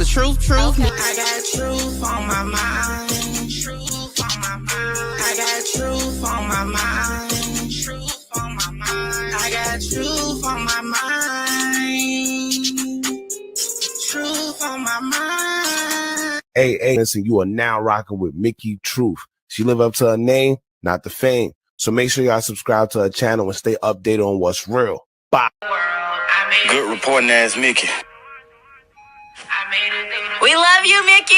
truth. Okay. I got truth on my mind. Truth on my mind. I got truth on my mind. Truth on my mind. I got truth on my mind. Truth on my mind. Hey, listen, you are now rocking with Mickey Truth. She live up to her name, not the fame. So make sure y'all subscribe to her channel and stay updated on what's real. Bye. Good reporting ass Mickey. We love you, Mickey.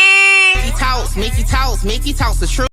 Mickey talks the truth.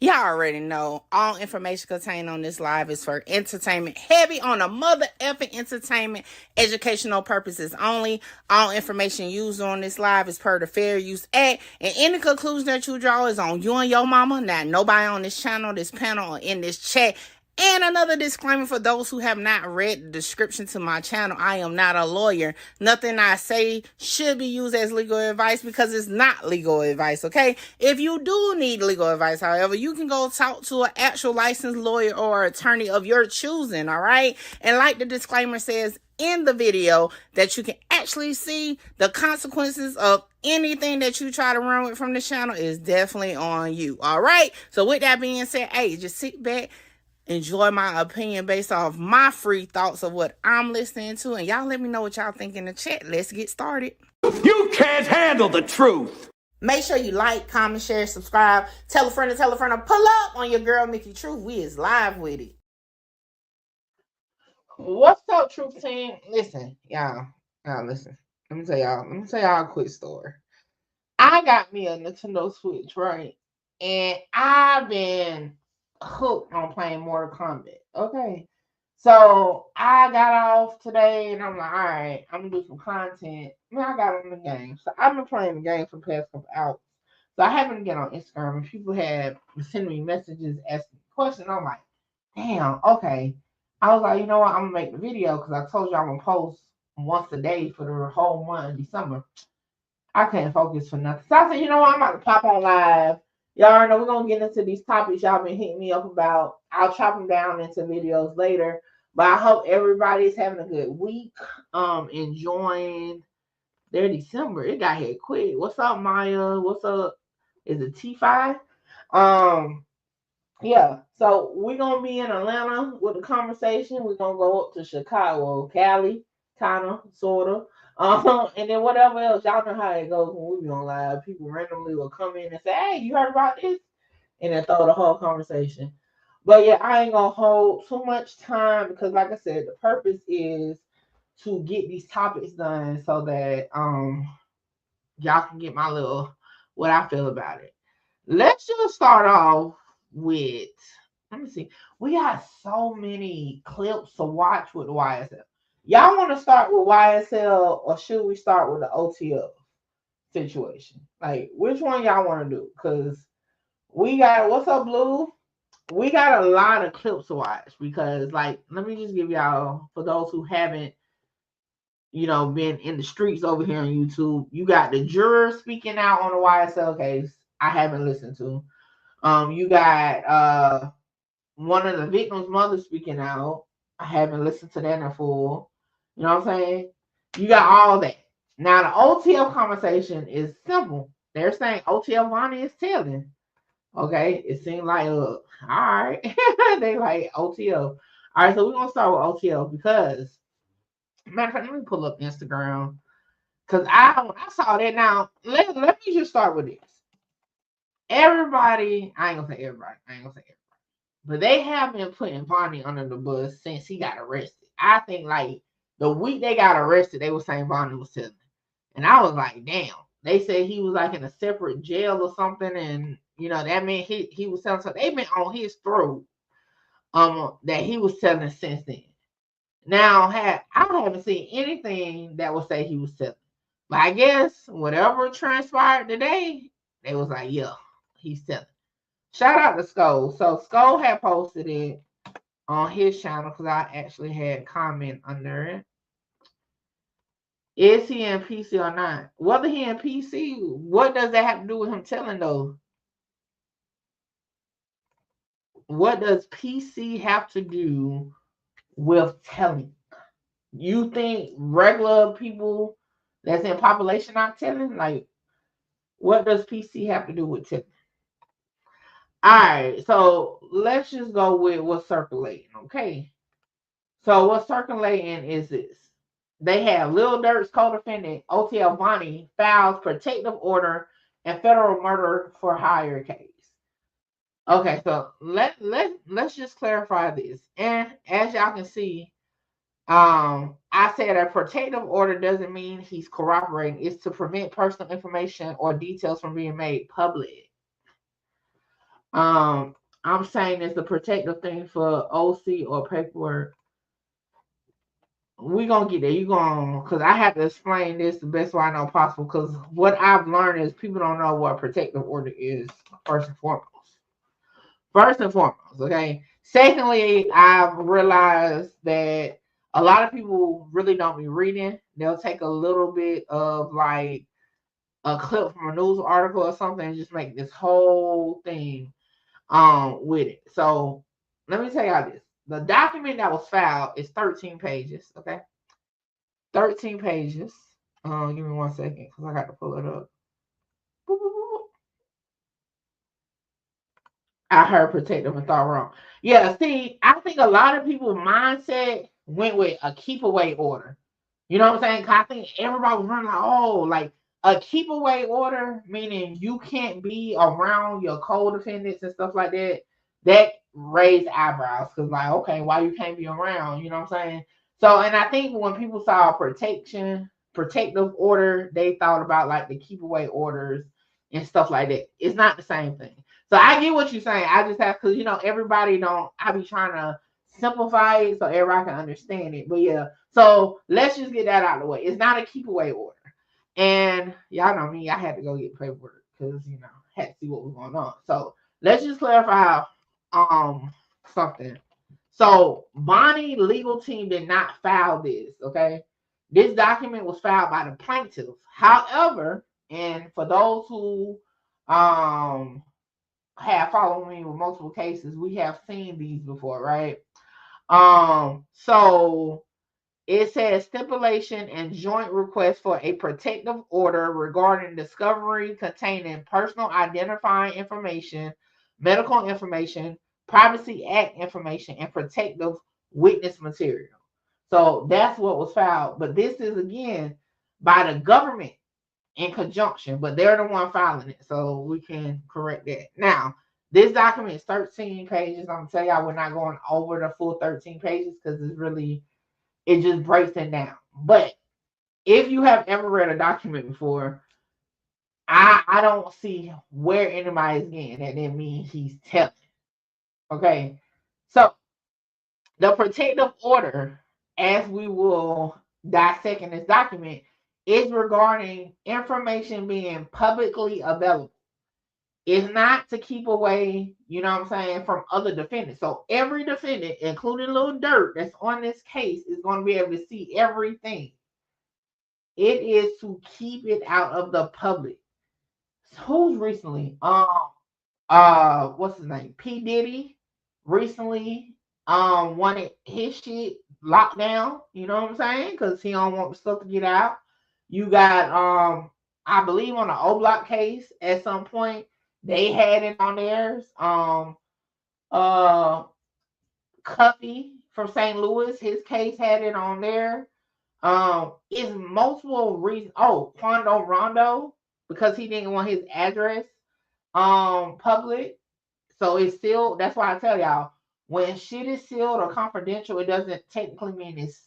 Y'all already know all information contained on this live is for entertainment, heavy on a mother effing entertainment, educational purposes only. All information used on this live is per the Fair Use Act, and any conclusion that you draw is on you and your mama, not nobody on this channel, this panel, or in this chat. And another disclaimer for those who have not read the description to my channel, I am not a lawyer. Nothing I say should be used as legal advice because it's not legal advice, okay? If you do need legal advice, however, you can go talk to an actual licensed lawyer or attorney of your choosing, all right? And like the disclaimer says in the video, that you can actually see the consequences of anything that you try to run with from the channel is definitely on you, all right? So with that being said, hey, just sit back, enjoy my opinion based off my free thoughts of what I'm listening to, and y'all let me know what y'all think in the chat. Let's get started. You can't handle the truth. Make sure you like, comment, share, subscribe, tell a friend to pull up on your girl Mickey Truth. We is live with it. What's up, Truth Team? Listen, y'all listen. Let me tell y'all a quick story. I got me a Nintendo Switch, right? And I've been hooked on playing Mortal Kombat. Okay. So I got off today and I'm like, all right, I'm gonna do some content. Man, I got on the game. So I've been playing the game for the past couple hours. So I happened to get on Instagram and people had sent me messages asking questions. I'm like, damn, okay. I was like, you know what, I'm gonna make the video because I told you I'm gonna post once a day for the whole month of December. I can't focus for nothing. So I said, you know what, I'm about to pop on live. Y'all already know we're going to get into these topics y'all been hitting me up about. I'll chop them down into videos later. But I hope everybody's having a good week. Enjoying their December. It got here quick. What's up, Maya? What's up? Is it T5? Yeah. So we're going to be in Atlanta with the conversation. We're going to go up to Chicago, Cali, kind of, sort of. And then whatever else, y'all know how it goes when we be on live. People randomly will come in and say, hey, you heard about this? And then throw the whole conversation. But yeah, I ain't gonna hold too much time because like I said, the purpose is to get these topics done so that y'all can get my little what I feel about it. Let's just start off with, let me see. We got so many clips to watch with the YSL. Y'all want to start with YSL or should we start with the OTF situation? Like, which one y'all want to do? Because we got, what's up, Blue? We got a lot of clips to watch because, like, let me just give y'all, for those who haven't, you know, been in the streets over here on YouTube, you got the juror speaking out on the YSL case. I haven't listened to. You got one of the victims' mother speaking out. I haven't listened to that in full. You know what I'm saying? You got all that. Now, the OTF conversation is simple. They're saying OTF Vonni is telling. Okay? It seemed like, all right. They like OTF. All right, so we're going to start with OTF because, matter of fact, let me pull up Instagram. Because I saw that. Now, let me just start with this. Everybody, I ain't going to say everybody. But they have been putting Vonni under the bus since he got arrested. I think, like, the week they got arrested, they were saying Vonni was telling. And I was like, damn. They said he was like in a separate jail or something. And, you know, that meant he was telling. So they've been on his throat that he was telling since then. Now, I haven't seen anything that would say he was telling. But I guess whatever transpired today, they was like, yeah, he's telling. Shout out to Skull. So Skull had posted it on his channel because I actually had comment under it. Is he in PC or not? Whether he in PC, what does that have to do with him telling though? What does PC have to do with telling? You think regular people that's in population not telling? Like, What does PC have to do with telling? All right, so let's just go with what's circulating, okay? So what's circulating is this. They have Lil Durk's co-defendant, OTF Vonni, files protective order and federal murder for hire case. Okay, so let's just clarify this. And as y'all can see, I said a protective order doesn't mean he's corroborating. It's to prevent personal information or details from being made public. I'm saying it's a protective thing for OC or paperwork. We gonna get there. You gonna, because I have to explain this the best way I know possible. Because what I've learned is people don't know what protective order is first and foremost. First and foremost, okay. Secondly, I've realized that a lot of people really don't be reading. They'll take a little bit of like a clip from a news article or something and just make this whole thing with it. So let me tell y'all this. The document that was filed is 13 pages, okay? 13 pages. Give me 1 second because I got to pull it up. Boop, boop, boop. I heard protective and thought wrong. Yeah, see, I think a lot of people's mindset went with a keep away order. You know what I'm saying? 'Cause I think everybody was running like, oh, like a keep away order, meaning you can't be around your co-defendants and stuff like that. That raised eyebrows because, like, okay, why you can't be around? You know what I'm saying? So, and I think when people saw protective order, they thought about like the keep away orders and stuff like that. It's not the same thing. So I get what you're saying. I just have, because, you know, everybody don't, I be trying to simplify it so everybody can understand it. But yeah, so let's just get that out of the way. It's not a keep away order. And y'all know me, I had to go get paperwork because, you know, had to see what was going on. So let's just clarify something. So Vonnie legal team did not file this, okay? This document was filed by the plaintiff. However, and for those who have followed me with multiple cases, we have seen these before, right? So it says stipulation and joint request for a protective order regarding discovery containing personal identifying information, medical information, Privacy Act information, and protective witness material. So that's what was filed. But this is again by the government in conjunction, but they're the one filing it, so we can correct that. Now, this document is 13 pages. I'm gonna tell y'all we're not going over the full 13 pages because it's really, it just breaks it down. But if you have ever read a document before, I don't see where anybody's getting that. That means he's telling. Okay, so the protective order, as we will dissect in this document, is regarding information being publicly available. It's not to keep away, you know what I'm saying, from other defendants. So every defendant, including Lil Durk, that's on this case, is going to be able to see everything. It is to keep it out of the public. So who's recently? What's his name? P. Diddy recently wanted his shit locked down, you know what I'm saying? Because he don't want the stuff to get out. You got I believe on the O Block case at some point they had it on theirs. Cuffy from St. Louis, his case had it on there. It's multiple reasons. Oh, Quando Rondo, because he didn't want his address public. So it's still, that's why I tell y'all, when shit is sealed or confidential, it doesn't technically mean it's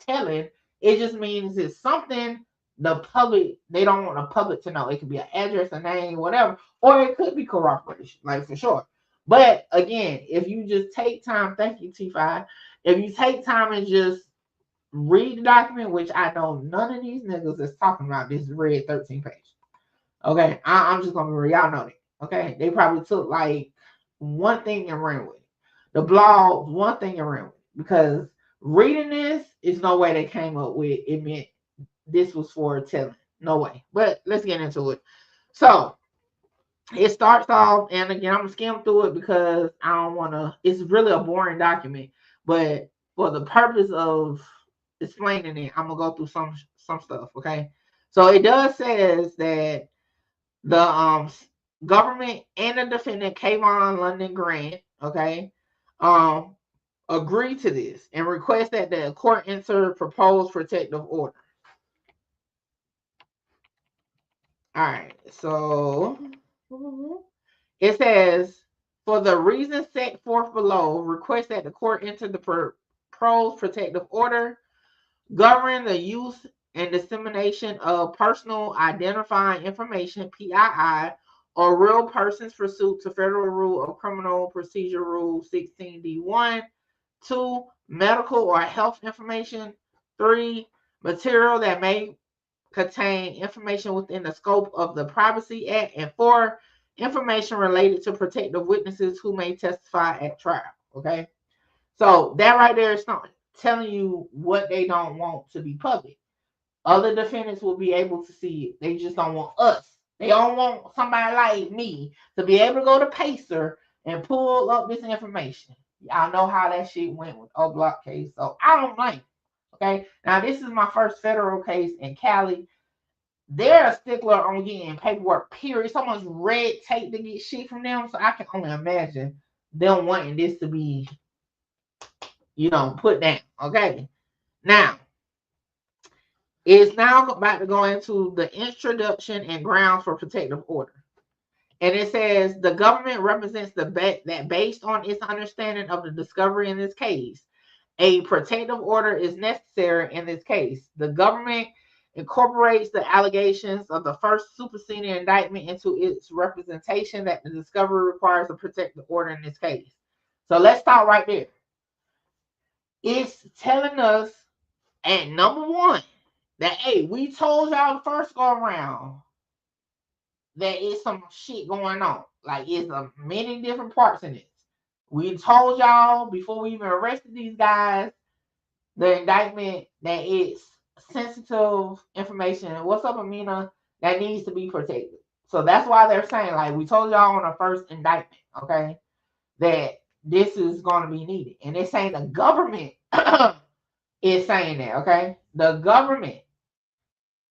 telling. It just means it's something the public, they don't want the public to know. It could be an address, a name, whatever, or it could be corroboration, like for sure. But again, if you just take time, thank you, T5. If you take time and just read the document, which I know none of these niggas is talking about this read 13 pages. Okay, I'm just gonna be real. Y'all know that. Okay, they probably took like one thing and ran with it. The blog, one thing and ran with it. Because reading this is no way they came up with it meant this was for telling. No way. But let's get into it. So it starts off, and again, I'm gonna skim through it because I don't want to. It's really a boring document, but for the purpose of explaining it, I'm gonna go through some stuff. Okay, so it does says that The government and the defendant, Kayvon London Grant, okay, agree to this and request that the court enter proposed protective order. All right, so it says, for the reasons set forth below, request that the court enter the proposed protective order governing the use and dissemination of personal identifying information, PII, or real persons pursuant to Federal Rule of Criminal Procedure Rule 16D1. 2, medical or health information. 3, material that may contain information within the scope of the Privacy Act. And 4, information related to protective witnesses who may testify at trial. Okay, so that right there is not telling you what they don't want to be public. Other defendants will be able to see it. They just don't want us. They don't want somebody like me to be able to go to Pacer and pull up this information. Y'all know how that shit went with O Block case, so I don't blame. Okay, now this is my first federal case in Cali. They're a stickler on getting paperwork, period. So much red tape to get shit from them, so I can only imagine them wanting this to be, put down. Okay, now it's now about to go into the introduction and grounds for protective order. And it says the government represents that based on its understanding of the discovery in this case, a protective order is necessary in this case. The government incorporates the allegations of the first superseding indictment into its representation that the discovery requires a protective order in this case. So let's start right there. It's telling us at number one that, hey, we told y'all the first go around that it's some shit going on. Like, it's many different parts in this. We told y'all before we even arrested these guys, the indictment, that it's sensitive information. What's up, Amina? That needs to be protected. So that's why they're saying, like, we told y'all on the first indictment, okay, that this is going to be needed. And they're saying the government is saying that, okay? The government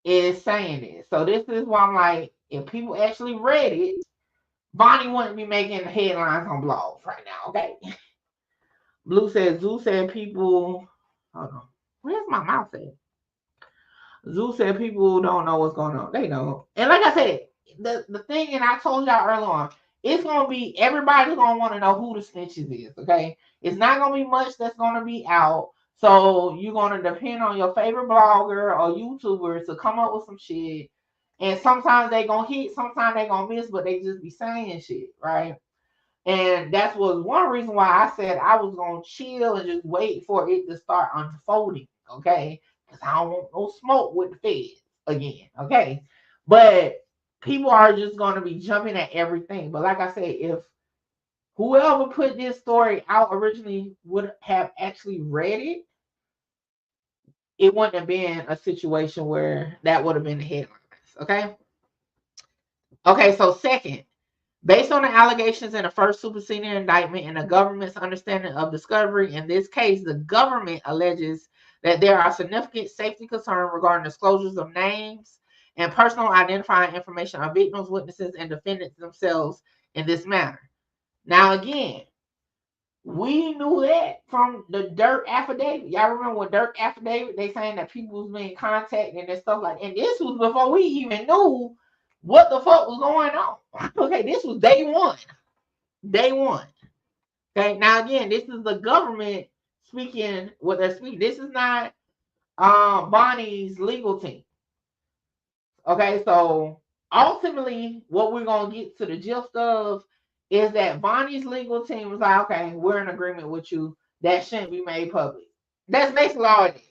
is saying this. So this is why I'm like, if people actually read it, Vonnie wouldn't be making headlines on blogs right now, okay? Blue says, Zoo said people, hold on, where's my mouth at? Zoo said people don't know what's going on. They know. And like I said, the thing, and I told y'all earlier on, it's going to be, everybody's going to want to know who the snitches is, okay? It's not going to be much that's going to be out. So you're going to depend on your favorite blogger or YouTuber to come up with some shit. And sometimes they going to hit, sometimes they going to miss, but they just be saying shit, right? And that was one reason why I said I was going to chill and just wait for it to start unfolding, okay? Because I don't want no smoke with the feds again, okay? But people are just going to be jumping at everything. But like I said, if whoever put this story out originally would have actually read it, it wouldn't have been a situation where that would have been the headlines, okay? Okay, so second, based on the allegations in the first superseding indictment and the government's understanding of discovery, in this case, the government alleges that there are significant safety concerns regarding disclosures of names and personal identifying information of victims, witnesses, and defendants themselves in this matter. Now, again, we knew that from the Dirk affidavit. Y'all remember when Dirk affidavit, they saying that people was being contacted and stuff like that. And this was before we even knew what the fuck was going on. Okay, this was day one. Day one. Okay, now again, this is the government speaking what they're speaking. This is not Vonnie's legal team. Okay, so ultimately, what we're gonna get to the gist of is that Vonnie's legal team was like, okay, we're in agreement with you. That shouldn't be made public. That's basically all it is.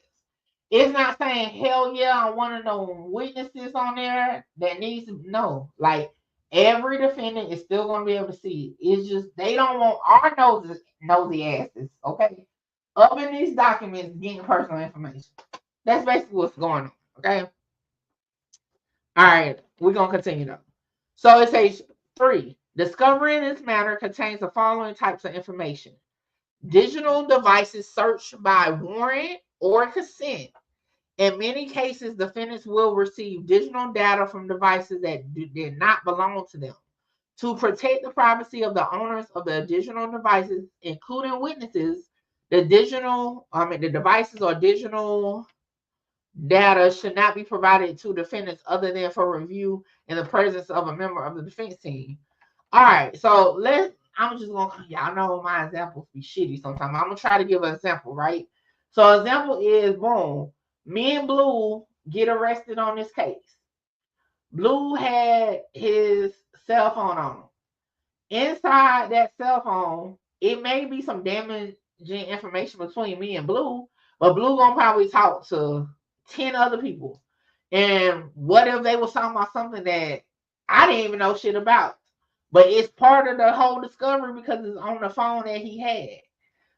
It's not saying, hell yeah, I want to know witnesses on there that needs to know. Like, every defendant is still going to be able to see it. It's just they don't want our nosy asses, okay, up in these documents getting personal information. That's basically what's going on, okay? All right, we're going to continue though. So it says 3, discovery in this matter contains the following types of information. Digital devices searched by warrant or consent In many cases, defendants will receive digital data from devices that did not belong to them. To protect the privacy of the owners of the digital devices, including witnesses, the devices or digital data should not be provided to defendants other than for review in the presence of a member of the defense team. All right, so I'm just gonna, y'all know my examples be shitty sometimes. I'm gonna try to give an example, right? So example is, boom, me and Blue get arrested on this case. Blue had his cell phone on him. Inside that cell phone, it may be some damaging information between me and Blue, but Blue gonna probably talk to 10 other people. And what if they was talking about something that I didn't even know shit about? But it's part of the whole discovery because it's on the phone that he had.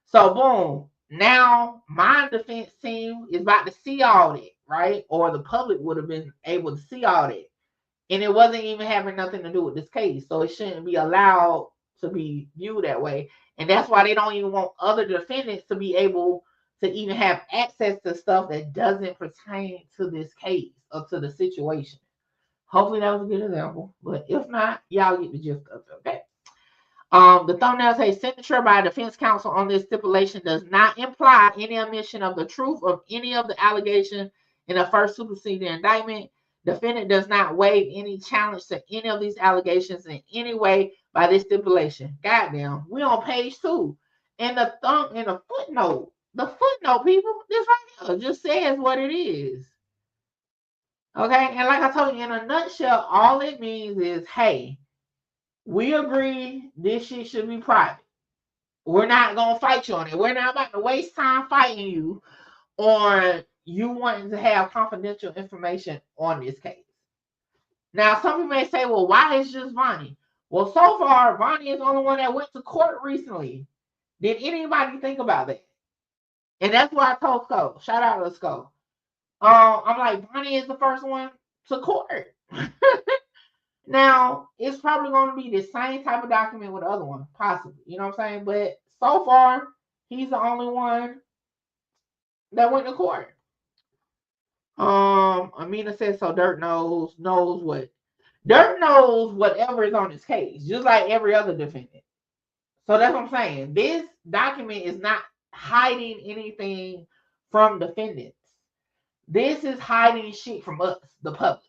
So boom, now my defense team is about to see all that, right? Or the public would have been able to see all that. And it wasn't even having nothing to do with this case. So it shouldn't be allowed to be viewed that way. And that's why they don't even want other defendants to be able to even have access to stuff that doesn't pertain to this case or to the situation. Hopefully that was a good example. But if not, y'all get the gist of it, okay? The thumbnail says signature by defense counsel on this stipulation does not imply any omission of the truth of any of the allegations in the first superseding indictment. Defendant does not waive any challenge to any of these allegations in any way by this stipulation. Goddamn, we on page 2. And the footnote. The footnote, people, this right here just says what it is. Okay, and like I told you, in a nutshell, all it means is, hey, we agree this shit should be private. We're not going to fight you on it. We're not about to waste time fighting you on you wanting to have confidential information on this case. Now, some people may say, well, why is just Vonnie? Well, so far, Vonnie is the only one that went to court recently. Did anybody think about that? And that's what I told Sko. Shout out to Sko. I'm like, Vonnie is the first one to court. Now, it's probably going to be the same type of document with the other one, possibly. You know what I'm saying? But so far, he's the only one that went to court. Amina says, so Dirt knows what? Dirt knows whatever is on his case, just like every other defendant. So that's what I'm saying. This document is not hiding anything from defendants. This is hiding shit from us, the public.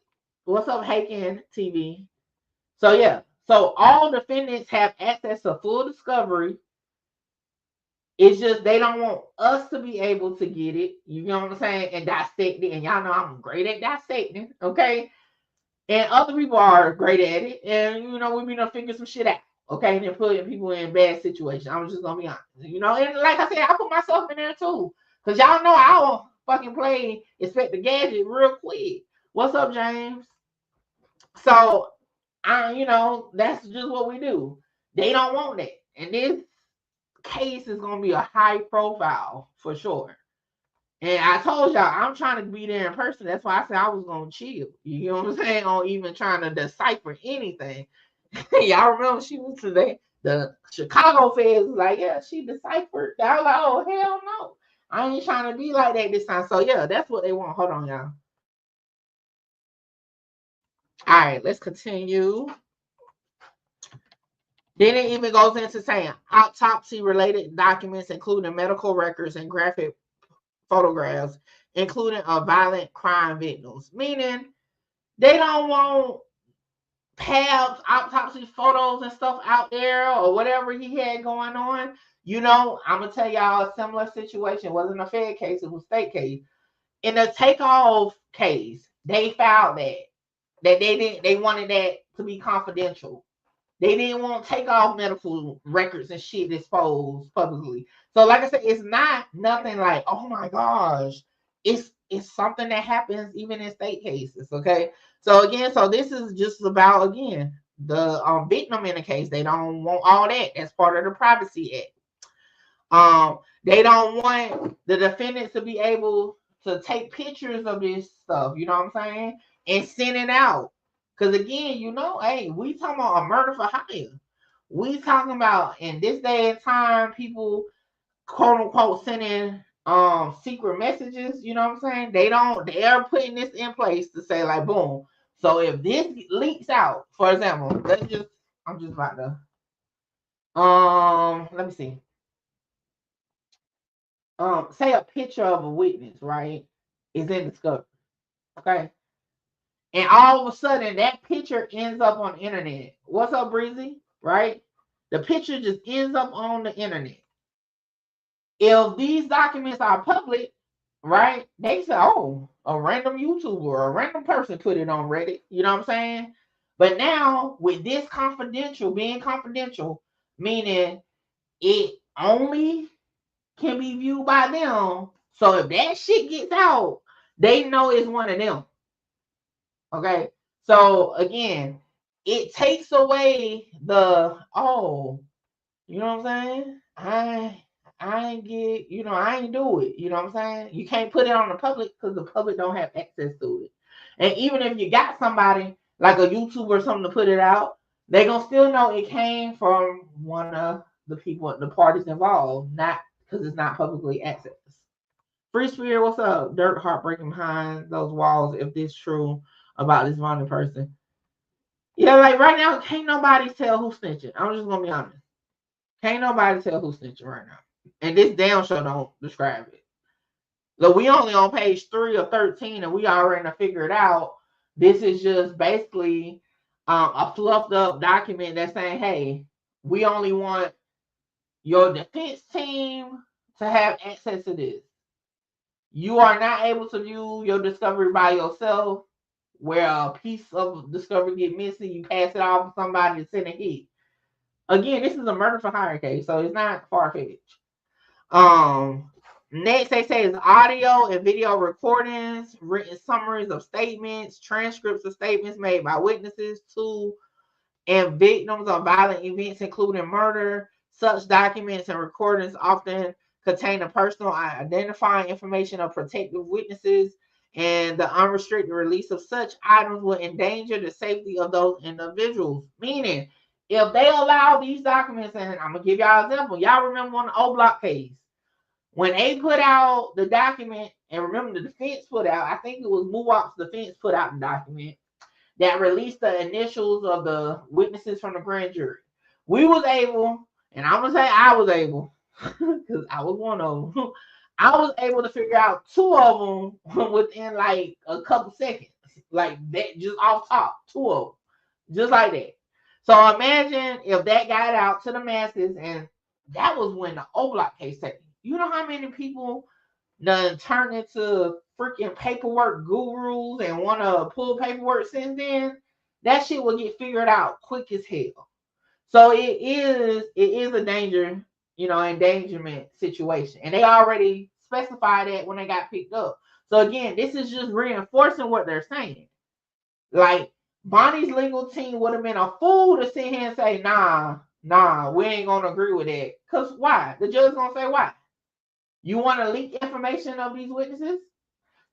What's up, Haken TV? So yeah, so all defendants have access to full discovery. It's just they don't want us to be able to get it. You know what I'm saying? And dissect it. And y'all know I'm great at dissecting, okay? And other people are great at it. And you know, we're gonna figure some shit out, okay? And then putting people in bad situations. I'm just gonna be honest. You know, and like I said, I put myself in there too. Cause y'all know I'll fucking play Inspector Gadget real quick. What's up, James? So you know, that's just what we do. They don't want that. And this case is going to be a high profile for sure. And I told y'all, I'm trying to be there in person. That's why I said I was going to chill. You know what I'm saying? On even trying to decipher anything. Y'all remember she was today? The Chicago feds was like, yeah, she deciphered. I was like, oh, hell no. I ain't trying to be like that this time. So, yeah, that's what they want. Hold on, y'all. All right, let's continue. Then it even goes into saying autopsy-related documents, including medical records and graphic photographs, including of violent crime victims. Meaning, they don't want Pab's autopsy photos and stuff out there or whatever he had going on. You know, I'm going to tell y'all a similar situation. It wasn't a Fed case. It was a state case. In the takeoff case, they filed that they wanted that to be confidential. They didn't want to take off medical records and shit exposed publicly. So, like I said, it's not nothing like, oh my gosh. It's something that happens even in state cases, okay? So again, so this is just about, again, the victim in the case. They don't want all that. That's part of the Privacy Act. They don't want the defendants to be able to take pictures of this stuff, you know what I'm saying? And send it out. Because again, you know, hey, we talking about a murder for hire. We talking about in this day and time, people quote unquote sending secret messages, you know what I'm saying? They're putting this in place to say like, boom. So if this leaks out, for example, I'm just about to, let me see. Say a picture of a witness, right, is in discovery, okay? And all of a sudden that picture ends up on the internet. What's up, Breezy? Right? The picture just ends up on the internet. If these documents are public, right, they say, oh, a random YouTuber or a random person put it on Reddit. You know what I'm saying? But now with this being confidential, meaning it only can be viewed by them. So if that shit gets out, they know it's one of them. Okay. So again, it takes away the, oh, you know what I'm saying? I ain't get, I ain't do it. You know what I'm saying? You can't put it on the public because the public don't have access to it. And even if you got somebody like a YouTuber or something to put it out, they gonna still know it came from one of the people, the parties involved, not because it's not publicly accessed. Free Spirit, what's up? Dirt heartbreaking behind those walls. If this true about this Vonni person, yeah, like right now, can't nobody tell who's snitching. I'm just gonna be honest. Can't nobody tell who's snitching right now. And this damn show don't describe it. Look, we only on page 3 of 13, and we already figured out. This is just basically a fluffed up document that's saying, hey, we only want your defense team to have access to this. You are not able to view your discovery by yourself, where a piece of discovery get missing, you pass it off to somebody to send a hit. Again, this is a murder for hire case, so it's not far-fetched. Next, they say is audio and video recordings, written summaries of statements, transcripts of statements made by witnesses to and victims of violent events, including murder. Such documents and recordings often contain the personal identifying information of protected witnesses, and the unrestricted release of such items will endanger the safety of those individuals. Meaning, if they allow these documents, and I'm gonna give y'all an example. Y'all remember on the O Block case when they put out the document, and remember the defense put out, I think it was Muwap's defense put out the document that released the initials of the witnesses from the grand jury. We was able, and I'm gonna say I was able, because I was one of them. I was able to figure out 2 of them within like a couple seconds, like that, just off top, 2 of them, just like that. So imagine if that got out to the masses, and that was when the O Block case happened. You know how many people done turned into freaking paperwork gurus and want to pull paperwork since then? That shit will get figured out quick as hell. So it is a danger, endangerment situation. And they already specified that when they got picked up. So again, this is just reinforcing what they're saying. Like, Vonnie's legal team would have been a fool to sit here and say, nah, we ain't gonna agree with that. Because why? The judge's gonna say why? You want to leak information of these witnesses?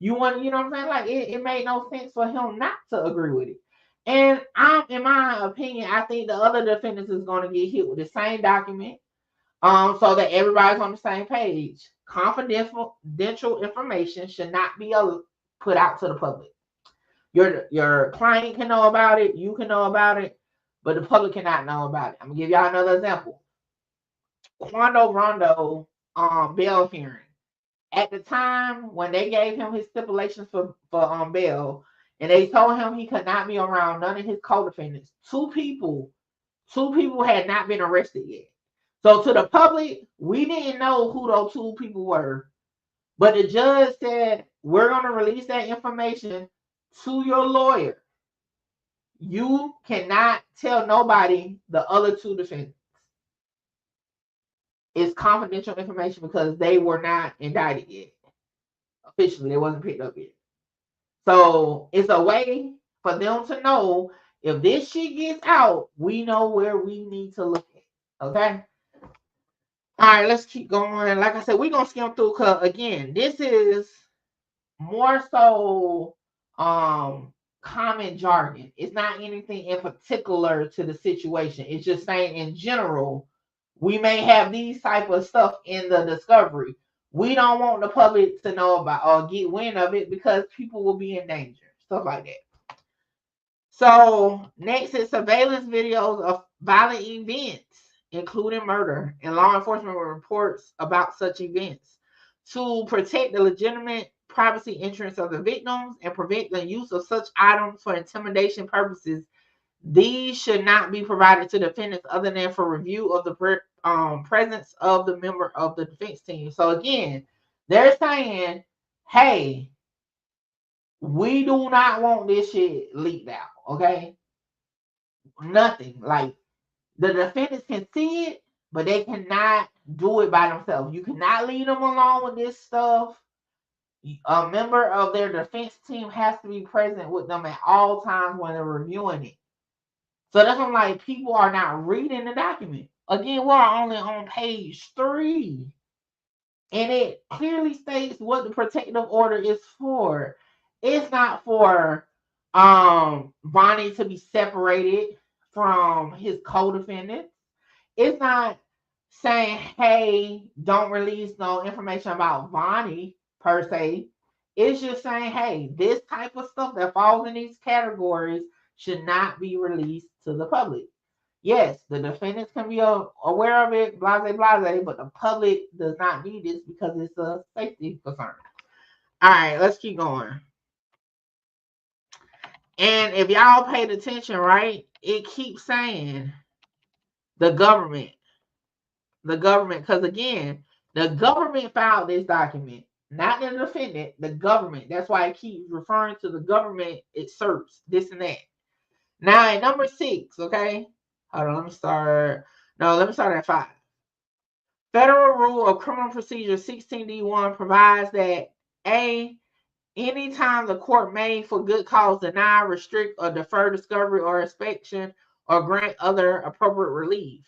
You want, you know what I'm saying? Like, it made no sense for him not to agree with it. And in my opinion, I think the other defendants is going to get hit with the same document, so that everybody's on the same page. Confidential information should not be put out to the public. Your client can know about it, you can know about it, but the public cannot know about it. I'm gonna give y'all another example. Quando Rondo bail hearing. At the time when they gave him his stipulations for bail, and they told him he could not be around none of his co-defendants, two people had not been arrested yet. So to the public, we didn't know who those 2 people were. But the judge said, we're going to release that information to your lawyer. You cannot tell nobody the other 2 defendants. It's confidential information because they were not indicted yet. Officially, they wasn't picked up yet. So it's a way for them to know if this shit gets out, we know where we need to look at. Okay? All right, let's keep going. Like I said, we're going to skim through because, again, this is more so common jargon. It's not anything in particular to the situation. It's just saying in general, we may have these type of stuff in the discovery. We don't want the public to know about or get wind of it because people will be in danger. Stuff like that. So next is surveillance videos of violent events, including murder, and law enforcement reports about such events to protect the legitimate privacy interests of the victims and prevent the use of such items for intimidation purposes. These should not be provided to defendants other than for review of the presence of the member of the defense team. So again, they're saying, hey, we do not want this shit leaked out, okay? Nothing. Like, the defendants can see it, but they cannot do it by themselves. You cannot leave them alone with this stuff. A member of their defense team has to be present with them at all times when they're reviewing it. So that's why I'm like, people are not reading the document. Again, we're only on page 3. And it clearly states what the protective order is for. It's not for Vonnie to be separated from his co-defendants. It's not saying, hey, don't release no information about Vonnie per se. It's just saying, hey, this type of stuff that falls in these categories should not be released to the public. Yes, the defendants can be aware of it, blase, but the public does not need this because it's a safety concern. All right, let's keep going. And if y'all paid attention, right, it keeps saying the government, because again, the government filed this document, not the defendant, the government. That's why it keeps referring to the government excerpts, this and that. Now, at number 6, okay, hold on, let me start at 5. Federal Rule of Criminal Procedure 16D1 provides that A, anytime the court may, for good cause, deny, restrict, or defer discovery or inspection or grant other appropriate relief.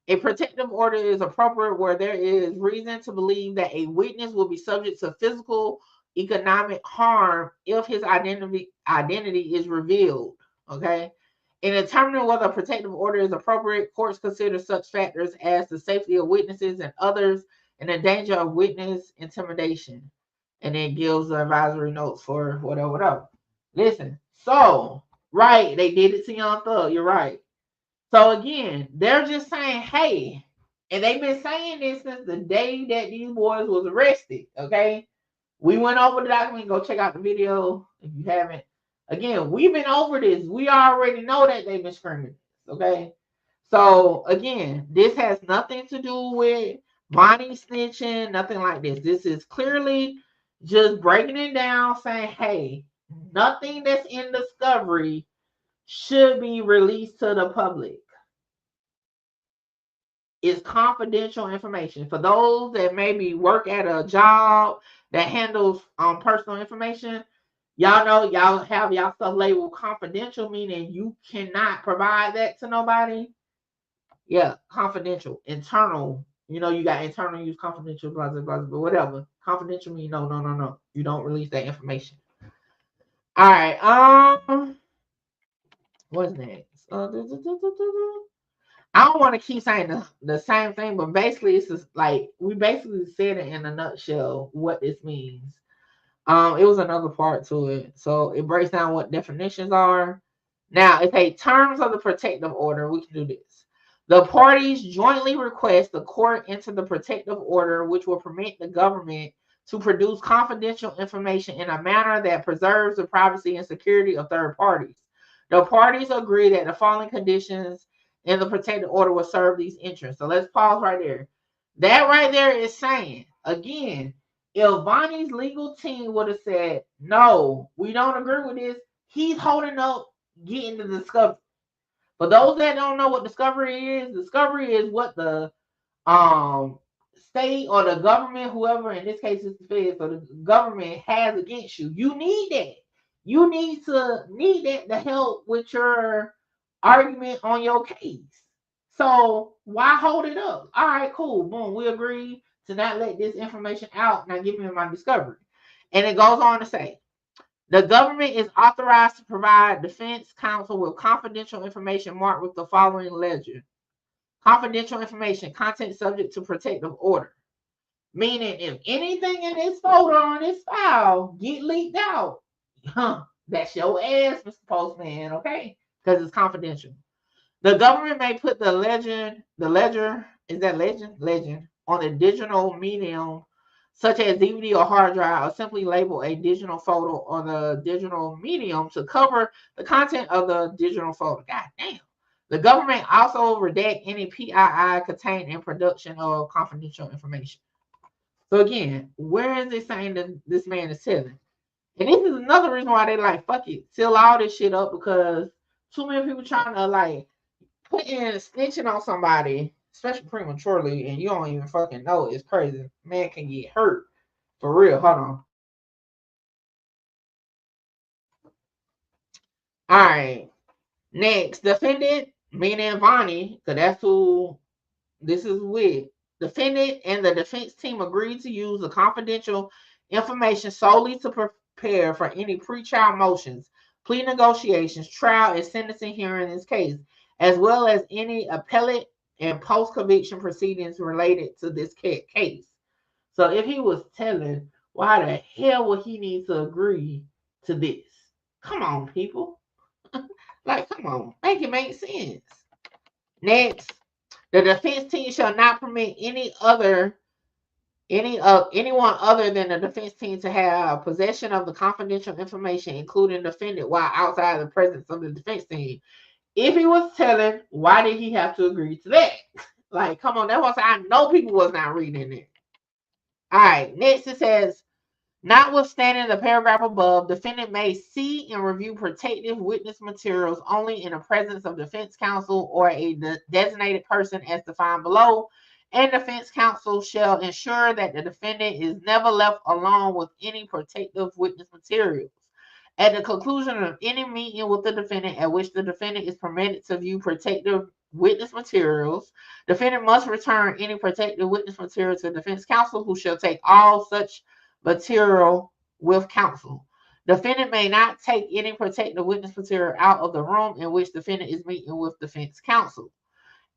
A protective order is appropriate where there is reason to believe that a witness will be subject to physical, economic harm if his identity is revealed. Okay. In determining whether a protective order is appropriate, courts consider such factors as the safety of witnesses and others and the danger of witness intimidation. And it gives the advisory notes for whatever. Listen, so, right, they did it to Young Thug. You're right. So, again, they're just saying, hey, and they've been saying this since the day that these boys was arrested, okay? We went over the document. Go check out the video if you haven't. Again, we've been over this. We already know that they've been screaming this, okay? So, again, this has nothing to do with Vonnie snitching, nothing like this. This is clearly just breaking it down, saying, hey, nothing that's in discovery should be released to the public. It's confidential information. For those that maybe work at a job that handles personal information, y'all know y'all have y'all stuff labeled confidential, meaning you cannot provide that to nobody. Yeah, confidential, internal. You know, you got internal use, confidential, blah, blah, blah, but whatever. Confidential means no. You don't release that information. All right. What's next? I don't want to keep saying the same thing, but basically it's just like we basically said it in a nutshell what this means. It was another part to it. So it breaks down what definitions are. Now, if a terms of the protective order, we can do this. The parties jointly request the court enter the protective order, which will permit the government to produce confidential information in a manner that preserves the privacy and security of third parties. The parties agree that the following conditions in the protective order will serve these interests. So let's pause right there. That right there is saying, again, if Vonnie's legal team would have said, no, we don't agree with this, he's holding up getting the discovery. For those that don't know what discovery is what the state or the government, whoever, in this case it's the feds, so the government has against you. You need that. You need that to help with your argument on your case. So why hold it up? All right, cool. Boom. We agree to not let this information out. Now give me my discovery. And it goes on to say, the government is authorized to provide defense counsel with confidential information marked with the following legend. Confidential information, content subject to protective order. Meaning, if anything in this folder on this file get leaked out, that's your ass, Mr. Postman, okay? Because it's confidential. The government may put the legend, is that legend, on a digital medium, such as DVD or hard drive, or simply label a digital photo on the digital medium to cover the content of the digital photo. God damn. The government also redact any PII contained in production of confidential information. So again, where is it saying that this man is telling? And this is another reason why they like, fuck it, seal all this shit up, because too many people trying to like put in snitching on somebody, especially prematurely, and you don't even fucking know. It's crazy. Man can get hurt. For real. Hold on. All right. Next, defendant, meaning Vonni, because that's who this is with. Defendant and the defense team agreed to use the confidential information solely to prepare for any pretrial motions, plea negotiations, trial, and sentencing hearing in this case, as well as any appellate and post-conviction proceedings related to this case. So if he was telling, why the hell would he need to agree to this? Come on, people. Like, come on. Make it make sense. Next. The defense team shall not permit anyone other than the defense team to have possession of the confidential information, including the defendant, while outside the presence of the defense team. If he was telling, why did he have to agree to that? Like, come on, that's what I know people was not reading it. All right, next it says, notwithstanding the paragraph above, defendant may see and review protective witness materials only in the presence of defense counsel or a designated person as defined below, and defense counsel shall ensure that the defendant is never left alone with any protective witness materials. At the conclusion of any meeting with the defendant at which the defendant is permitted to view protective witness materials, defendant must return any protective witness material to defense counsel, who shall take all such material with counsel. Defendant may not take any protective witness material out of the room in which defendant is meeting with defense counsel.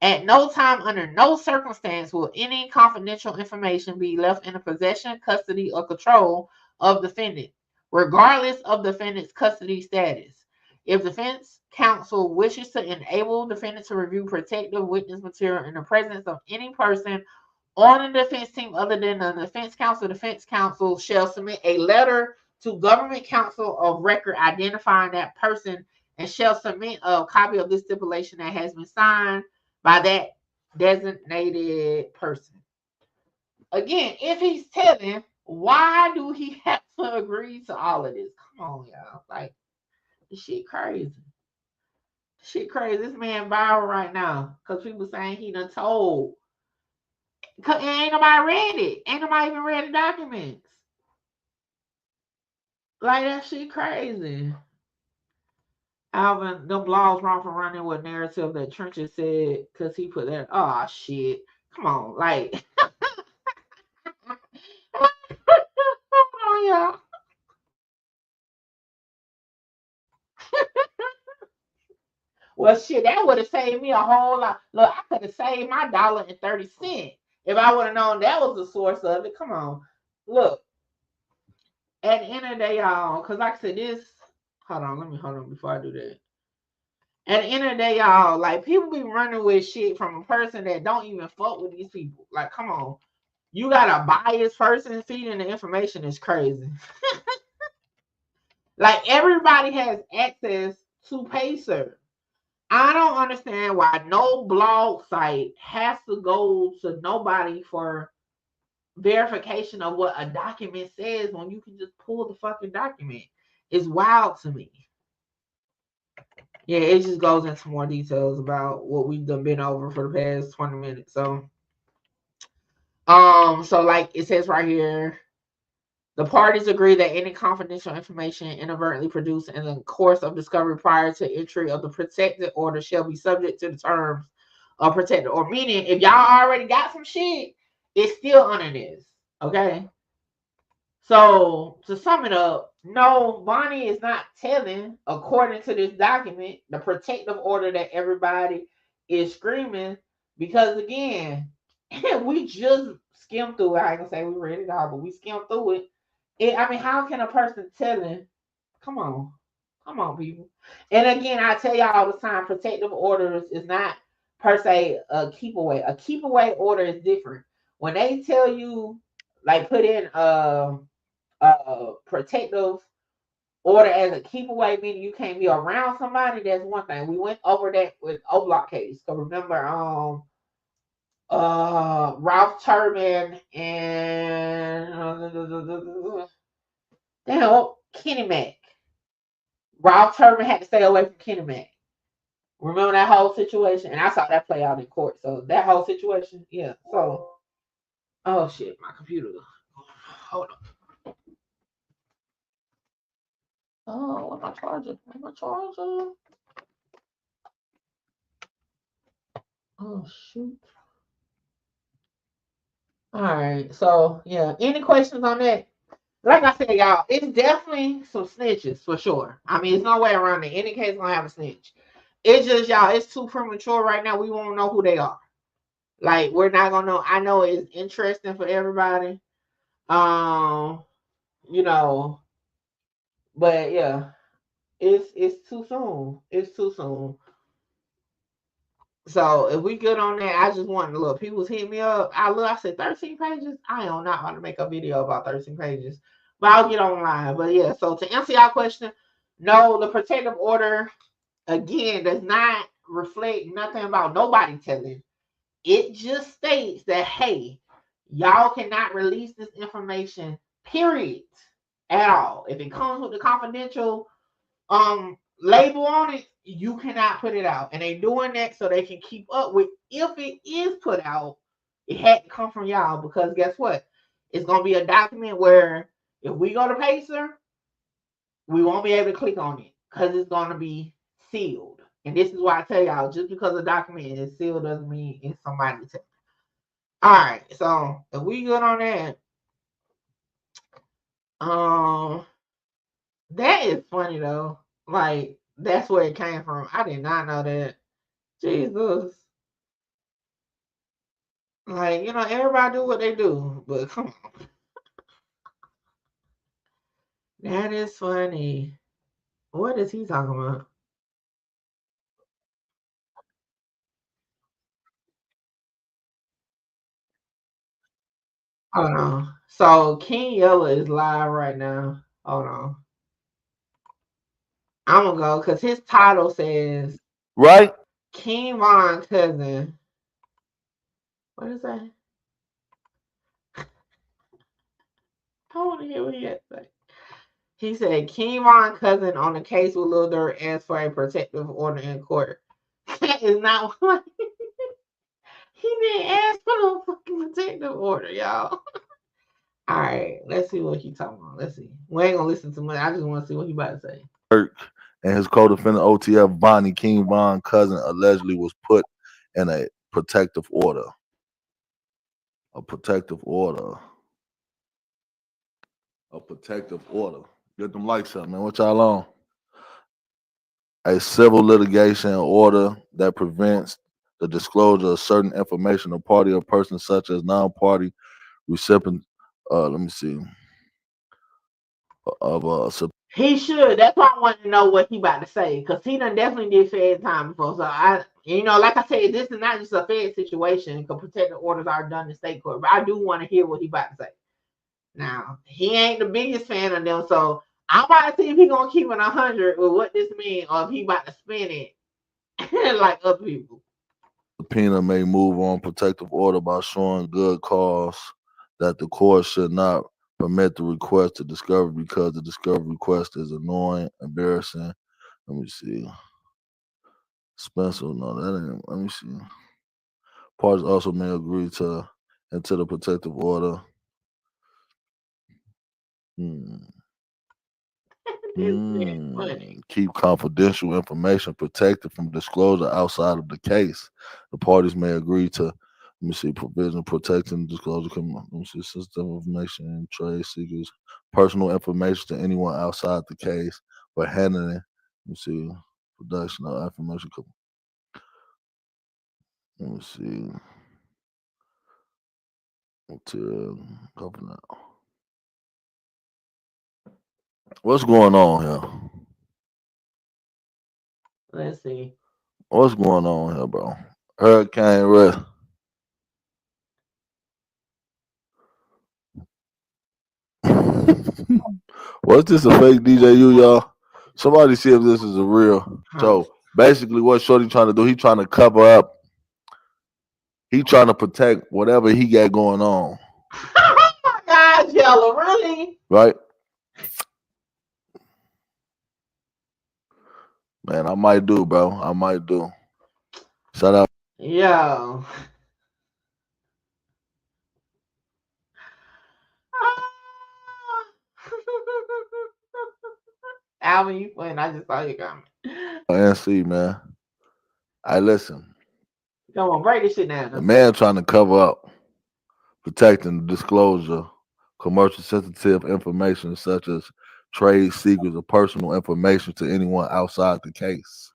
At no time, under no circumstance, will any confidential information be left in the possession, custody, or control of defendant, regardless of defendant's custody status. If defense counsel wishes to enable defendant to review protective witness material in the presence of any person on the defense team other than the defense counsel shall submit a letter to government counsel of record identifying that person and shall submit a copy of this stipulation that has been signed by that designated person. Again, if he's telling, why do he have to agree to all of this? Come on, y'all. Like, this shit crazy. Shit crazy. This man viral right now because people saying he done told. Cause ain't nobody read it. Ain't nobody even read the documents. Like, that shit crazy. Alvin, them blogs wrong for running with narrative that Trenches said because he put that. Oh shit. Come on, like. Oh yeah. Well, shit, that would have saved me a whole lot. Look, I could have saved my $1.30 if I would have known that was the source of it. Come on. Look, at the end of the day, y'all, because like I said, this, hold on before I do that. At the end of the day, y'all, like, people be running with shit from a person that don't even fuck with these people. Like, come on. You got a biased person feeding the information is crazy. Like, everybody has access to Pacer. I don't understand why no blog site has to go to nobody for verification of what a document says when you can just pull the fucking document. It's wild to me. Yeah, it just goes into more details about what we've been over for the past 20 minutes. So like it says right here, the parties agree that any confidential information inadvertently produced in the course of discovery prior to entry of the protected order shall be subject to the terms of protected order. Meaning, if y'all already got some shit, it's still under this. Okay? So, to sum it up, no, Vonni is not telling, according to this document, the protective order that everybody is screaming. Because, again, we just skimmed through it. I ain't gonna say we read it all, but we skimmed through it. I mean, how can a person telling? Come on, people. And again, I tell y'all all the time, protective orders is not per se a keep away. A keep away order is different. When they tell you, like, put in a protective order as a keep away, meaning you can't be around somebody, that's one thing. We went over that with O-Block case. So remember, Ralph Turbin and Kenny Mac. Ralph Turbin had to stay away from Kenny Mac. Remember that whole situation? And I saw that play out in court. So that whole situation, yeah. So, oh shit, my computer. Hold on. Oh, what my charger? Where's my charger? Oh shoot. All right. So yeah. Any questions on that? Like I said, y'all, it's definitely some snitches for sure. I mean, there's no way around it. Any case gonna have a snitch. It's just y'all, it's too premature right now. We won't know who they are. Like, we're not gonna know. I know it's interesting for everybody. You know, but yeah, it's too soon. It's too soon. So if we good on that, I just want to look. People's hit me up. I said 13 pages. I am not about to make a video about 13 pages, but I'll get online. But yeah, so to answer y'all question, no, the protective order again does not reflect nothing about nobody telling. It just states that hey, y'all cannot release this information, period, at all. If it comes with the confidential label on it, you cannot put it out. And they doing that so they can keep up with if it is put out, it had to come from y'all because guess what? It's gonna be a document where if we go to Pacer, we won't be able to click on it because it's gonna be sealed. And this is why I tell y'all, just because a document is sealed doesn't mean it's somebody's. All right, so if we good on that, that is funny though. Like that's where it came from. I did not know that. Jesus. Like, everybody do what they do, but come on. That is funny. What is he talking about? Hold on. So King Yella is live right now. Hold on. I'm gonna go because his title says Right? King Von cousin. What is that? I want to hear what he had to say. He said King Von cousin on the case with Lil Durk asked for a protective order in court. That is not what he didn't ask for no fucking protective order, y'all. All right, let's see what he talking about. Let's see. We ain't gonna listen to much. I just want to see what he about to say. Dirk and his co-defendant OTF Vonni, King Von cousin, allegedly was put in a protective order. A protective order. A protective order. Get them likes up, man. What y'all on? A civil litigation order that prevents the disclosure of certain information of party or person such as non-party recipient. Let me see. He should. That's why I want to know what he about to say because he done definitely did Fed time before. So like I said, this is not just a Fed situation because protective orders are done in state court. But I do want to hear what he about to say. Now he ain't the biggest fan of them, so I'm about to see if he gonna keep it 100 with what this means, or if he about to spin it like other people. Subpoena may move on protective order by showing good cause that the court should not permit the request to discover because the discovery request is annoying, embarrassing. Let me see. Spencer, no, that ain't. Let me see. Parties also may agree to enter the protective order. Keep confidential information protected from disclosure outside of the case. The parties may agree to, let me see, provision protecting disclosure. Let me see, system information, trade secrets, personal information to anyone outside the case, but handling it. Let me see, production of information. Let me see. to governor. What's going on here? Let's see. What's going on here, bro? Hurricane Rest. What's this a fake DJU, y'all? Somebody see if this is a real. So basically, what Shorty trying to do? He trying to cover up. He trying to protect whatever he got going on. Oh my God, Yella, really? Right? Man, I might do, bro. I might do. Shout out. Yo. Alvin, you funny. I just saw you coming. NC, man. I listen. Come on, break this shit down. The man trying to cover up, protecting the disclosure, commercial sensitive information such as trade secrets or personal information to anyone outside the case.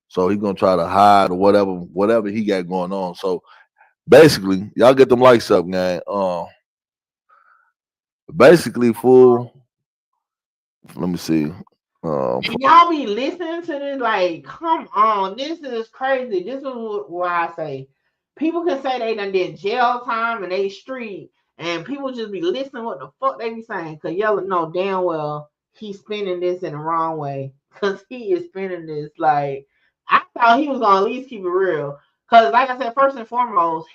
So he's gonna try to hide or whatever he got going on. So basically, y'all get them likes up, gang. Basically, fool. Let me see. And y'all be listening to this, like, come on, this is crazy. This is why I say people can say they done did jail time and they street, and people just be listening what the fuck they be saying. Cause Yella know damn well he's spinning this in the wrong way. Cause he is spinning this like I thought he was gonna at least keep it real. Cause like I said, first and foremost,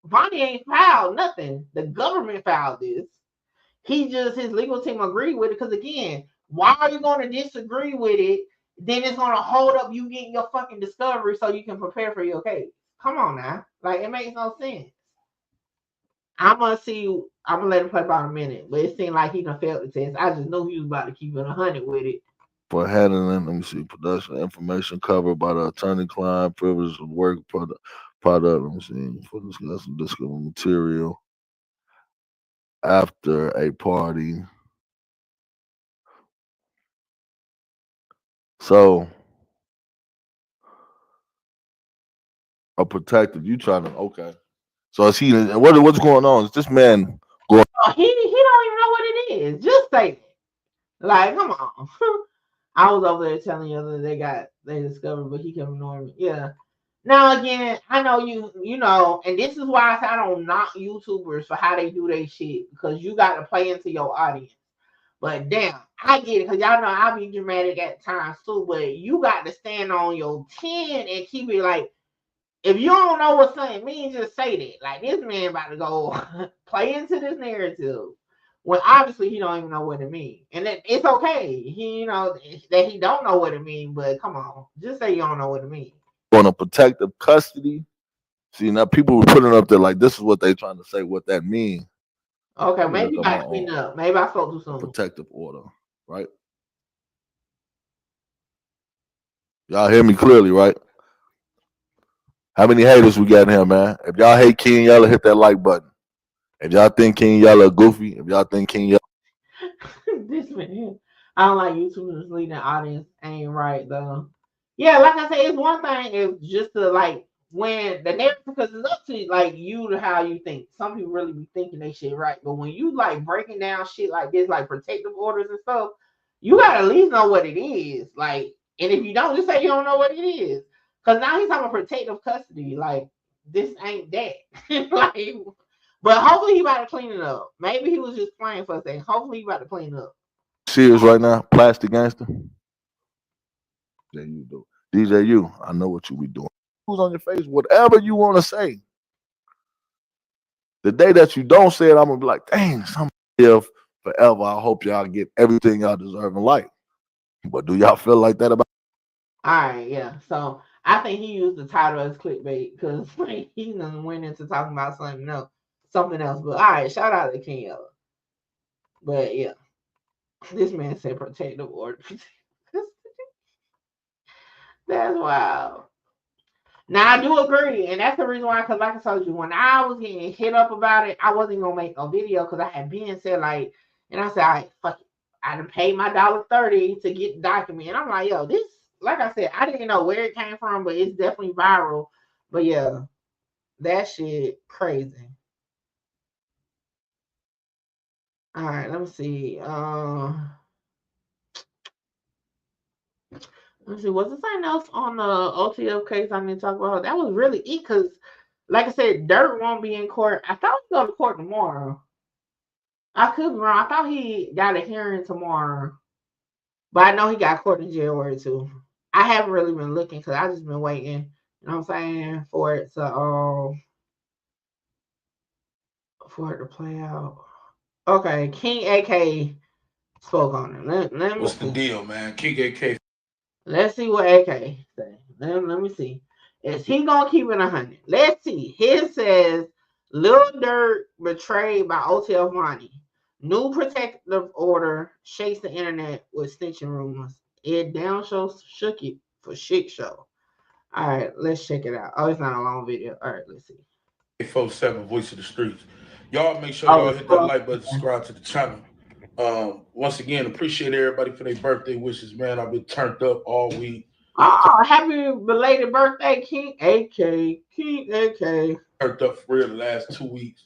Vonnie ain't filed nothing. The government filed this. His legal team agreed with it. Because again, why are you going to disagree with it? Then it's going to hold up you getting your fucking discovery so you can prepare for your case. Come on now. Like, it makes no sense. I'm going to let him play about a minute. But it seemed like he done failed the test. I just knew he was about to keep it 100 with it. For handling, let me see, production information covered by the attorney-client privilege of work product. Let me see, for discussing discovery material after a party. So, a protective, you trying to, okay. So is he, what's going on? Is this man going? Oh, he don't even know what it is. Just say it. Like, come on. I was over there telling you that they discovered, but he kept ignoring me. Yeah. Now again, I know you know, and this is why I say I don't knock YouTubers for how they do their shit, because you got to play into your audience. But damn, I get it, because y'all know I be dramatic at times too, but you got to stand on your 10 and keep it like, if you don't know what something means, just say that. Like, this man about to go play into this narrative when obviously he don't even know what it means. And it's okay. He that he don't know what it means, but come on, just say you don't know what it means. On a protective custody. See, now people were putting up there like this is what they trying to say, what that means. Okay, maybe you got to clean up. Maybe I spoke too soon. Protective order, right? Y'all hear me clearly, right? How many haters we got in here, man? If y'all hate King Yella, hit that like button. If y'all think King Yella goofy, if y'all think King Yella this man, I don't like YouTubers leading the audience. Ain't right though. Yeah, like I said, it's one thing if just to like when the narrative, because it's up to like you to how you think. Some people really be thinking they shit right, but when you like breaking down shit like this, like protective orders and stuff, you gotta at least know what it is. Like, and if you don't, just say you don't know what it is. Because now he's talking about protective custody. Like, this ain't that. Like, but hopefully he about to clean it up. Maybe he was just playing for a second. Hopefully he about to clean it up. serious right now, Plastic Gangster. There you do. DJU, I know what you be doing. Who's on your face? Whatever you want to say. The day that you don't say it, I'm gonna be like, dang, somebody live forever. I hope y'all get everything y'all deserve in life. But do y'all feel like that about? All right, yeah. So I think he used the title as clickbait because he done went into talking about something else. But all right, shout out to King Yella. But yeah, this man said protective order. That's wild. Now I do agree, and that's the reason why. Because like I told you, when I was getting hit up about it, I wasn't gonna make a video because I had been said like, and I said, all right, fuck it. I done paid my $1.30 to get the document, and I'm like, yo, this. Like I said, I didn't know where it came from, but it's definitely viral. But yeah, that shit crazy. All right, let me see. Let's see. Was there something else on the OTF case I need to talk about? That was really it, because, like I said, Dirt won't be in court. I thought he go to court tomorrow. I could be wrong. I thought he got a hearing tomorrow, but I know he got court in January too. I haven't really been looking because I just been waiting. You know what I'm saying, for it to play out. Okay, King AK spoke on it. Let me What's the see. deal, man? King AK. Let's see what AK say. Let me see. Is he gonna keep it 100? Let's see. His says Lil Durk betrayed by OTF Vonni. New protective order shakes the internet with snitching rumors. Ed Down Show shook it for shit show. All right, let's check it out. Oh, it's not a long video. All right, let's see. 847 Voice of the Streets. Y'all make sure Oh, y'all hit that like button, subscribe to the channel. Once again, appreciate everybody for their birthday wishes, man. I've been turned up all week. oh, happy belated birthday, King AK. King AK. Turned up for real the last 2 weeks,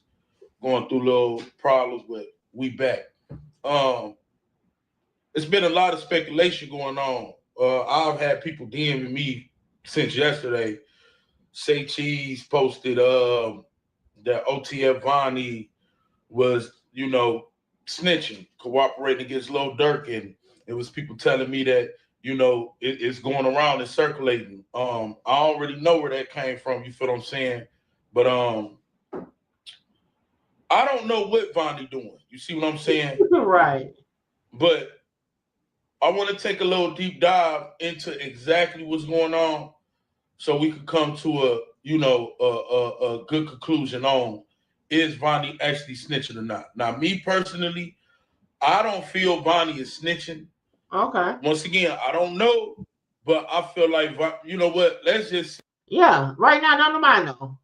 going through little problems, but we back. It's been a lot of speculation going on. I've had people DMing me since yesterday. Say Cheese posted that OTF Vonni was, snitching, cooperating against Lil Durk, and it was people telling me that, it's going around and circulating. I already know where that came from, you feel what I'm saying? But I don't know what Vonni doing. You see what I'm saying? Right. But I want to take a little deep dive into exactly what's going on so we could come to a good conclusion on, is Vonni actually snitching or not. Now, me personally, I don't feel Vonni is snitching. Okay. Once again, I don't know, but I feel like, you know what? Let's just. Yeah. Right now, don't nobody know.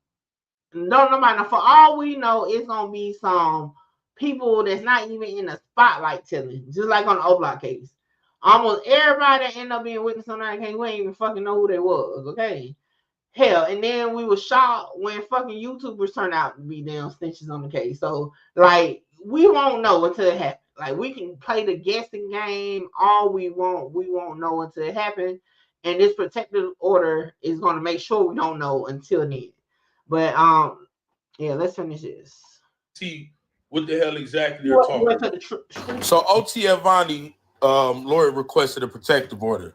Don't nobody know. For all we know, it's gonna be some people that's not even in the spotlight telling. Just like on the O-Block case. Almost everybody that ended up being witness on that case, we ain't even fucking know who they was. Okay. Hell, and then we were shocked when fucking YouTubers turned out to be damn snitches on the case. So, like, we won't know until it happens. Like, we can play the guessing game all we want. We won't know until it happens. And this protective order is going to make sure we don't know until then. But, yeah, let's finish this. See what the hell exactly they're talking about. So, OTF Vonni lawyer requested a protective order.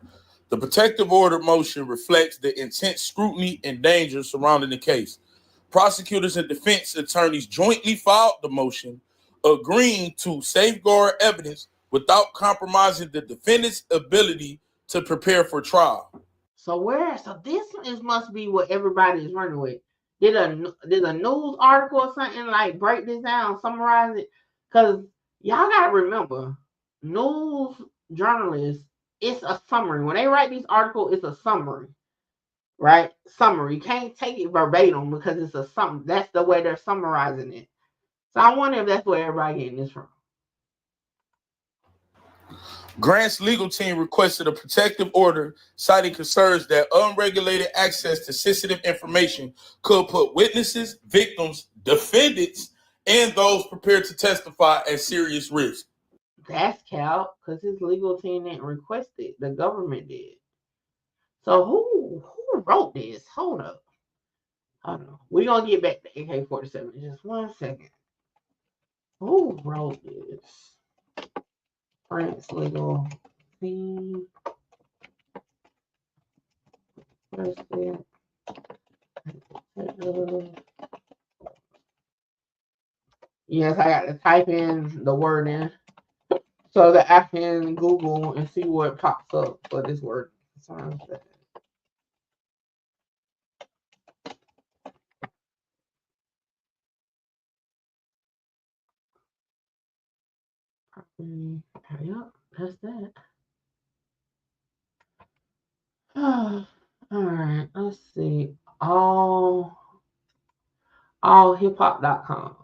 The protective order motion reflects the intense scrutiny and danger surrounding the case. Prosecutors and defense attorneys jointly filed the motion, agreeing to safeguard evidence without compromising the defendant's ability to prepare for trial. So this must be what everybody is running with. Did a news article or something like break this down, summarize it? Because y'all gotta remember, news journalists, it's a summary. When they write these articles, it's a summary, right? Summary. You can't take it verbatim because it's a summary. That's the way they're summarizing it. So I wonder if that's where everybody getting this from. Grant's legal team requested a protective order, citing concerns that unregulated access to sensitive information could put witnesses, victims, defendants, and those prepared to testify at serious risk. That's Cal, because his legal team didn't request it. The government did. So who wrote this? Hold up. Hold on. We're going to get back to AK-47 in just 1 second. Who wrote this? France legal team. Yes, I got to type in the word in so that I can Google and see what pops up for this word. Yep, that's that. All right, let's see. Allhiphop.com.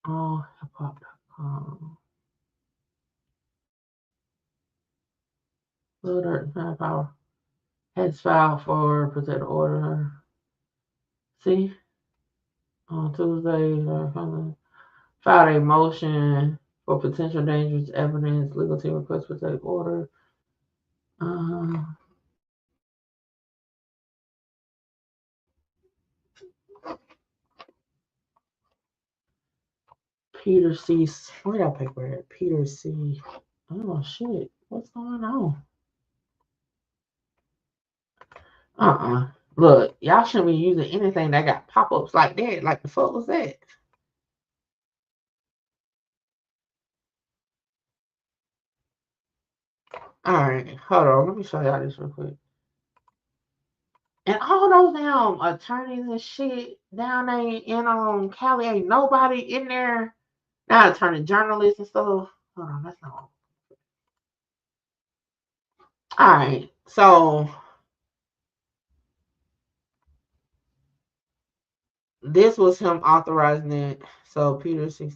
Allhiphop.com. Loader power has filed for protective order. See? On Tuesday, filed a motion for potential dangerous evidence. Legal team request protective order. Peter C. Where that paper at? Peter C. Oh shit! What's going on? Look, y'all shouldn't be using anything that got pop-ups like that. Like the fuck was that? All right, hold on. Let me show y'all this real quick. And all those damn attorneys and shit down there in Cali, ain't nobody in there. Not attorney, journalists and stuff. Hold on, that's not. All right, so this was him authorizing it. So Peter C.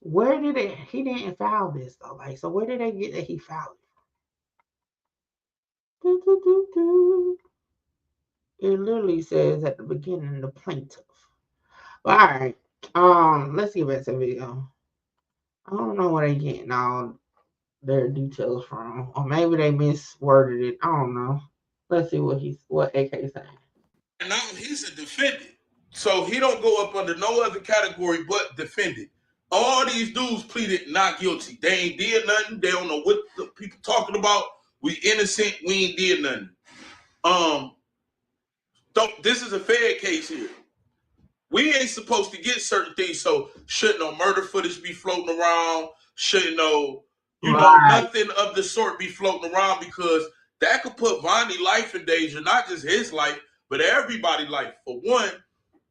Where did it? He didn't file this though. Like, so where did they get that he filed it? It literally says at the beginning the plaintiff. But all right, let's get back to the video. I don't know where they getting all their details from, or maybe they misworded it. I don't know. Let's see what AK is saying. Now he's a defendant, so he don't go up under no other category but defendant. All these dudes pleaded not guilty. They ain't did nothing. They don't know what the people talking about. We innocent. We ain't did nothing. This is a fair case here. We ain't supposed to get certain things, so shouldn't no murder footage be floating around? Shouldn't no, nothing of the sort be floating around, because that could put Vonnie life in danger, not just his life, but everybody's life. For one,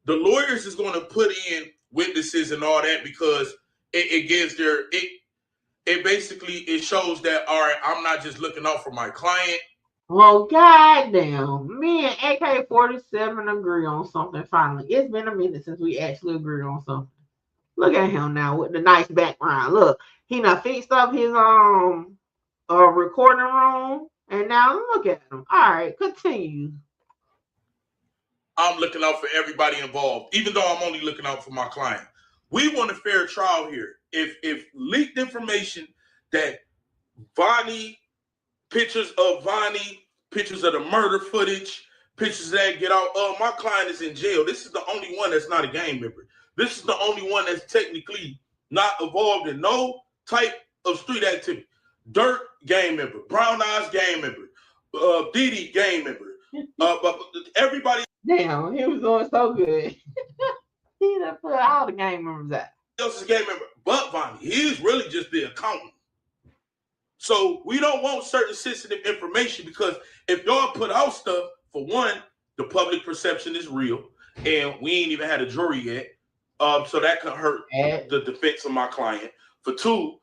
the lawyers is going to put in witnesses and all that, because it gives it basically shows that, all right, I'm not just looking out for my client. Well, goddamn, me and AK-47 agree on something finally. It's been a minute since we actually agreed on something. Look at him now with the nice background. Look, he done fixed up his recording room, and now look at him. All right, continue. I'm looking out for everybody involved, even though I'm only looking out for my client. We want a fair trial here. If leaked information that Vonnie, pictures of Vonnie, pictures of the murder footage, pictures that get out, my client is in jail. This is the only one that's not a gang member. This is the only one that's technically not involved in no type of street activity. Dirt, gang member. Brown Eyes, gang member. Didi, gang member. But everybody. Damn, he was doing so good. He done put all the gang members out. Else is gang member, but Vonnie. He's really just the accountant. So we don't want certain sensitive information, because if y'all put out stuff, for one, the public perception is real, and we ain't even had a jury yet. So that could hurt the defense of my client. For two,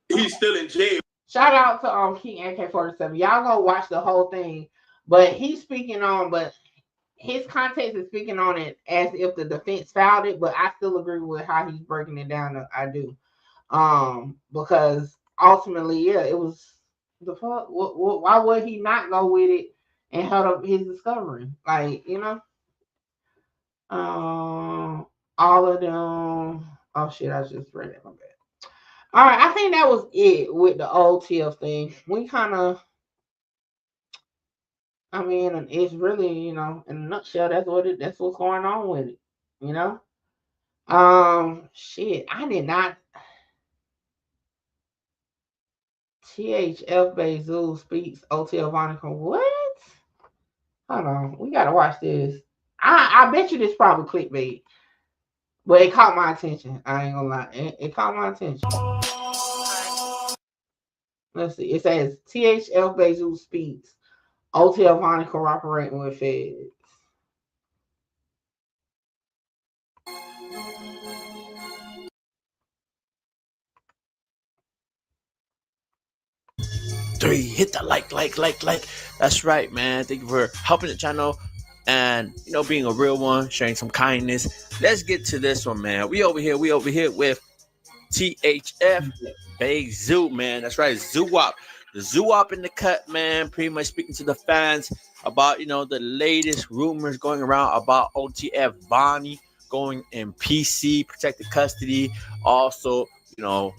he's still in jail. Shout out to King AK-47. Y'all go watch the whole thing, but he's speaking on, but his context is speaking on it as if the defense filed it. But I still agree with how he's breaking it down. I do. Because ultimately, yeah, it was the fuck. Why would he not go with it and held up his discovery? Like, you know, all of them. Oh shit, I just read it. My bad. All right, I think that was it with the OTF thing. We kind of, I mean, it's really, you know, in a nutshell, that's what's going on with it, you know. Shit, I did not. THF Zoo speaks OTF Vonni. What? Hold on. We gotta watch this. I bet you this probably clickbait. But it caught my attention. I ain't gonna lie. It caught my attention. Let's see. It says THF Zoo speaks OTF Vonni cooperating with feds. Hit that like. That's right, man. Thank you for helping the channel and, you know, being a real one, sharing some kindness. Let's get to this one, man. We over here with THF Zoo, man. That's right, Zoo-Wop. The Zoo-Wop in the cut, man. Pretty much speaking to the fans. about, the latest rumors going around about OTF Vonni going in PC, protected custody. Also,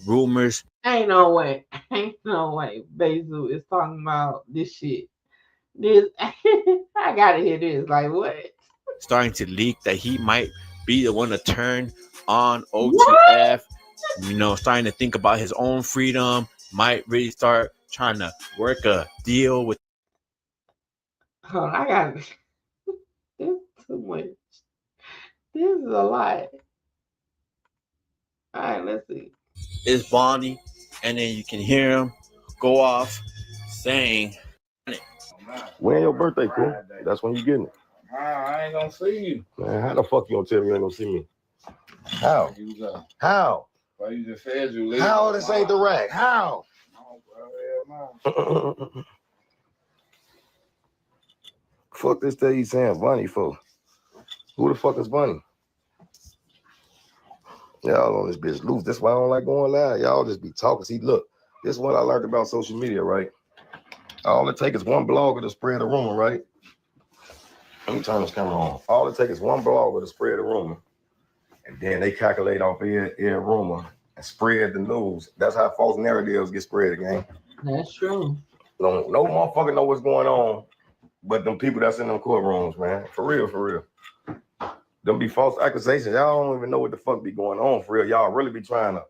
rumors. Ain't no way. Ain't no way. Bezu is talking about this shit. This I gotta hear this. Like what? Starting to leak that he might be the one to turn on OTF. What? Starting to think about his own freedom. Might really start trying to work a deal with. Oh, I got this. Too much. This is a lot. All right, let's see. It's Vonni, and then you can hear him go off saying, "When your birthday, cool? That's when you getting it." I ain't gonna see you. Man, how the fuck you gonna tell me you ain't gonna see me? How? How? Well, you just said you live. How this ain't the rack? How? Fuck this thing you saying Vonni for? Who the fuck is Vonni? Y'all on this bitch loose. That's why I don't like going live. Y'all just be talking. See, look, this is what I learned about social media, right? All it takes is one blogger to spread a rumor, right? Let me turn this camera on. All it takes is one blogger to spread a rumor. And then they calculate off every rumor and spread the news. That's how false narratives get spread again. That's true. No motherfucker know what's going on, but them people that's in them courtrooms, man. For real. Them be false accusations. Y'all don't even know what the fuck be going on for real. Y'all really be trying to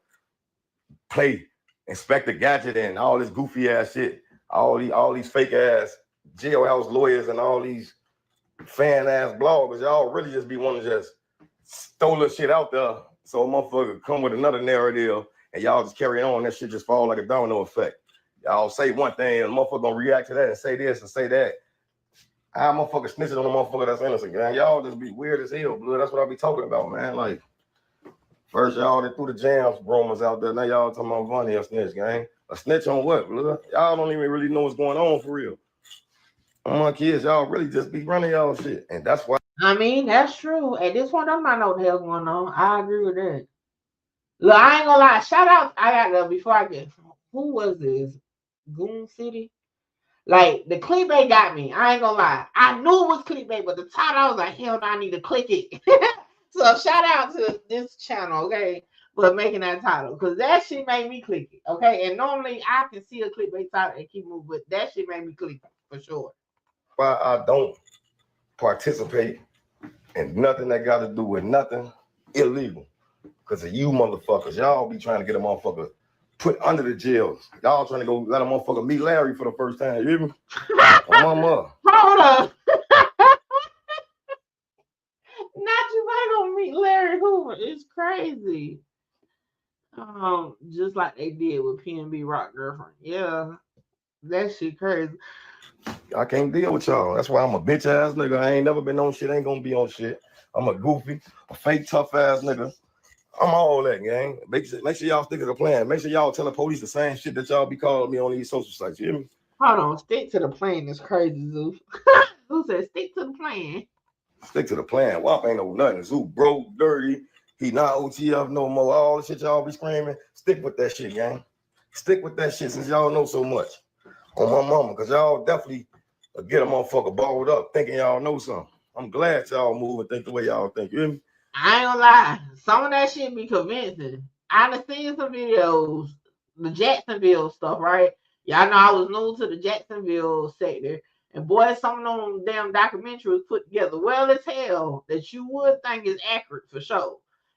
play Inspector Gadget and all this goofy ass shit. All these fake ass jailhouse lawyers and all these fan ass bloggers. Y'all really just be wanting to just throw the shit out there so a motherfucker come with another narrative and y'all just carry on. That shit just fall like a domino effect. Y'all say one thing and the motherfucker gonna react to that and say this and say that. How motherfucker snitching on the motherfucker that's innocent, man? Y'all just be weird as hell, blood. That's what I be talking about, man. Like, first y'all that threw the jams rumors out there. Now y'all talking about Vonni a snitch, gang. A snitch on what, blood? Y'all don't even really know what's going on for real. My kids, y'all really just be running y'all shit. And that's why. I mean, that's true. At this point, I'm not know what the hell's going on. I agree with that. Look, I ain't gonna lie. Shout out. I got before I get. Who was this? Goon City? Like, the clickbait got me. I ain't gonna lie. I knew it was clickbait, but the title, I was like, hell no, I need to click it. So shout out to this channel, okay, for making that title. Because that shit made me click it, okay? And normally I can see a clickbait title and keep moving, but that shit made me click it, for sure. Why I don't participate in nothing that got to do with nothing illegal. Because of you motherfuckers. Y'all be trying to get a motherfucker put under the jails. Y'all trying to go let a motherfucker meet Larry for the first time. You hear me? Mama. Hold up. Not you might gonna meet Larry Hoover. It's crazy. Just like they did with PNB Rock Girlfriend. Yeah. That shit crazy. I can't deal with y'all. That's why I'm a bitch ass nigga. I ain't never been on shit. Ain't gonna be on shit. I'm a goofy, a fake tough ass nigga. I'm all that, gang. Make sure y'all stick to the plan. Make sure y'all tell the police the same shit that y'all be calling me on these social sites. You hear me? Hold on. Stick to the plan is crazy, Zoo. Zoo said stick to the plan. Stick to the plan. WAP ain't no nothing. Zoo broke, dirty. He not OTF no more. All the shit y'all be screaming. Stick with that shit, gang. Stick with that shit since y'all know so much. On my mama, because y'all definitely get a motherfucker balled up thinking y'all know something. I'm glad y'all move and think the way y'all think. You hear me? I ain't gonna lie. Some of that shit be convincing. I done seen some videos, the Jacksonville stuff, right? Y'all know I was new to the Jacksonville sector. And boy, some of them damn documentaries put together well as hell that you would think is accurate for sure.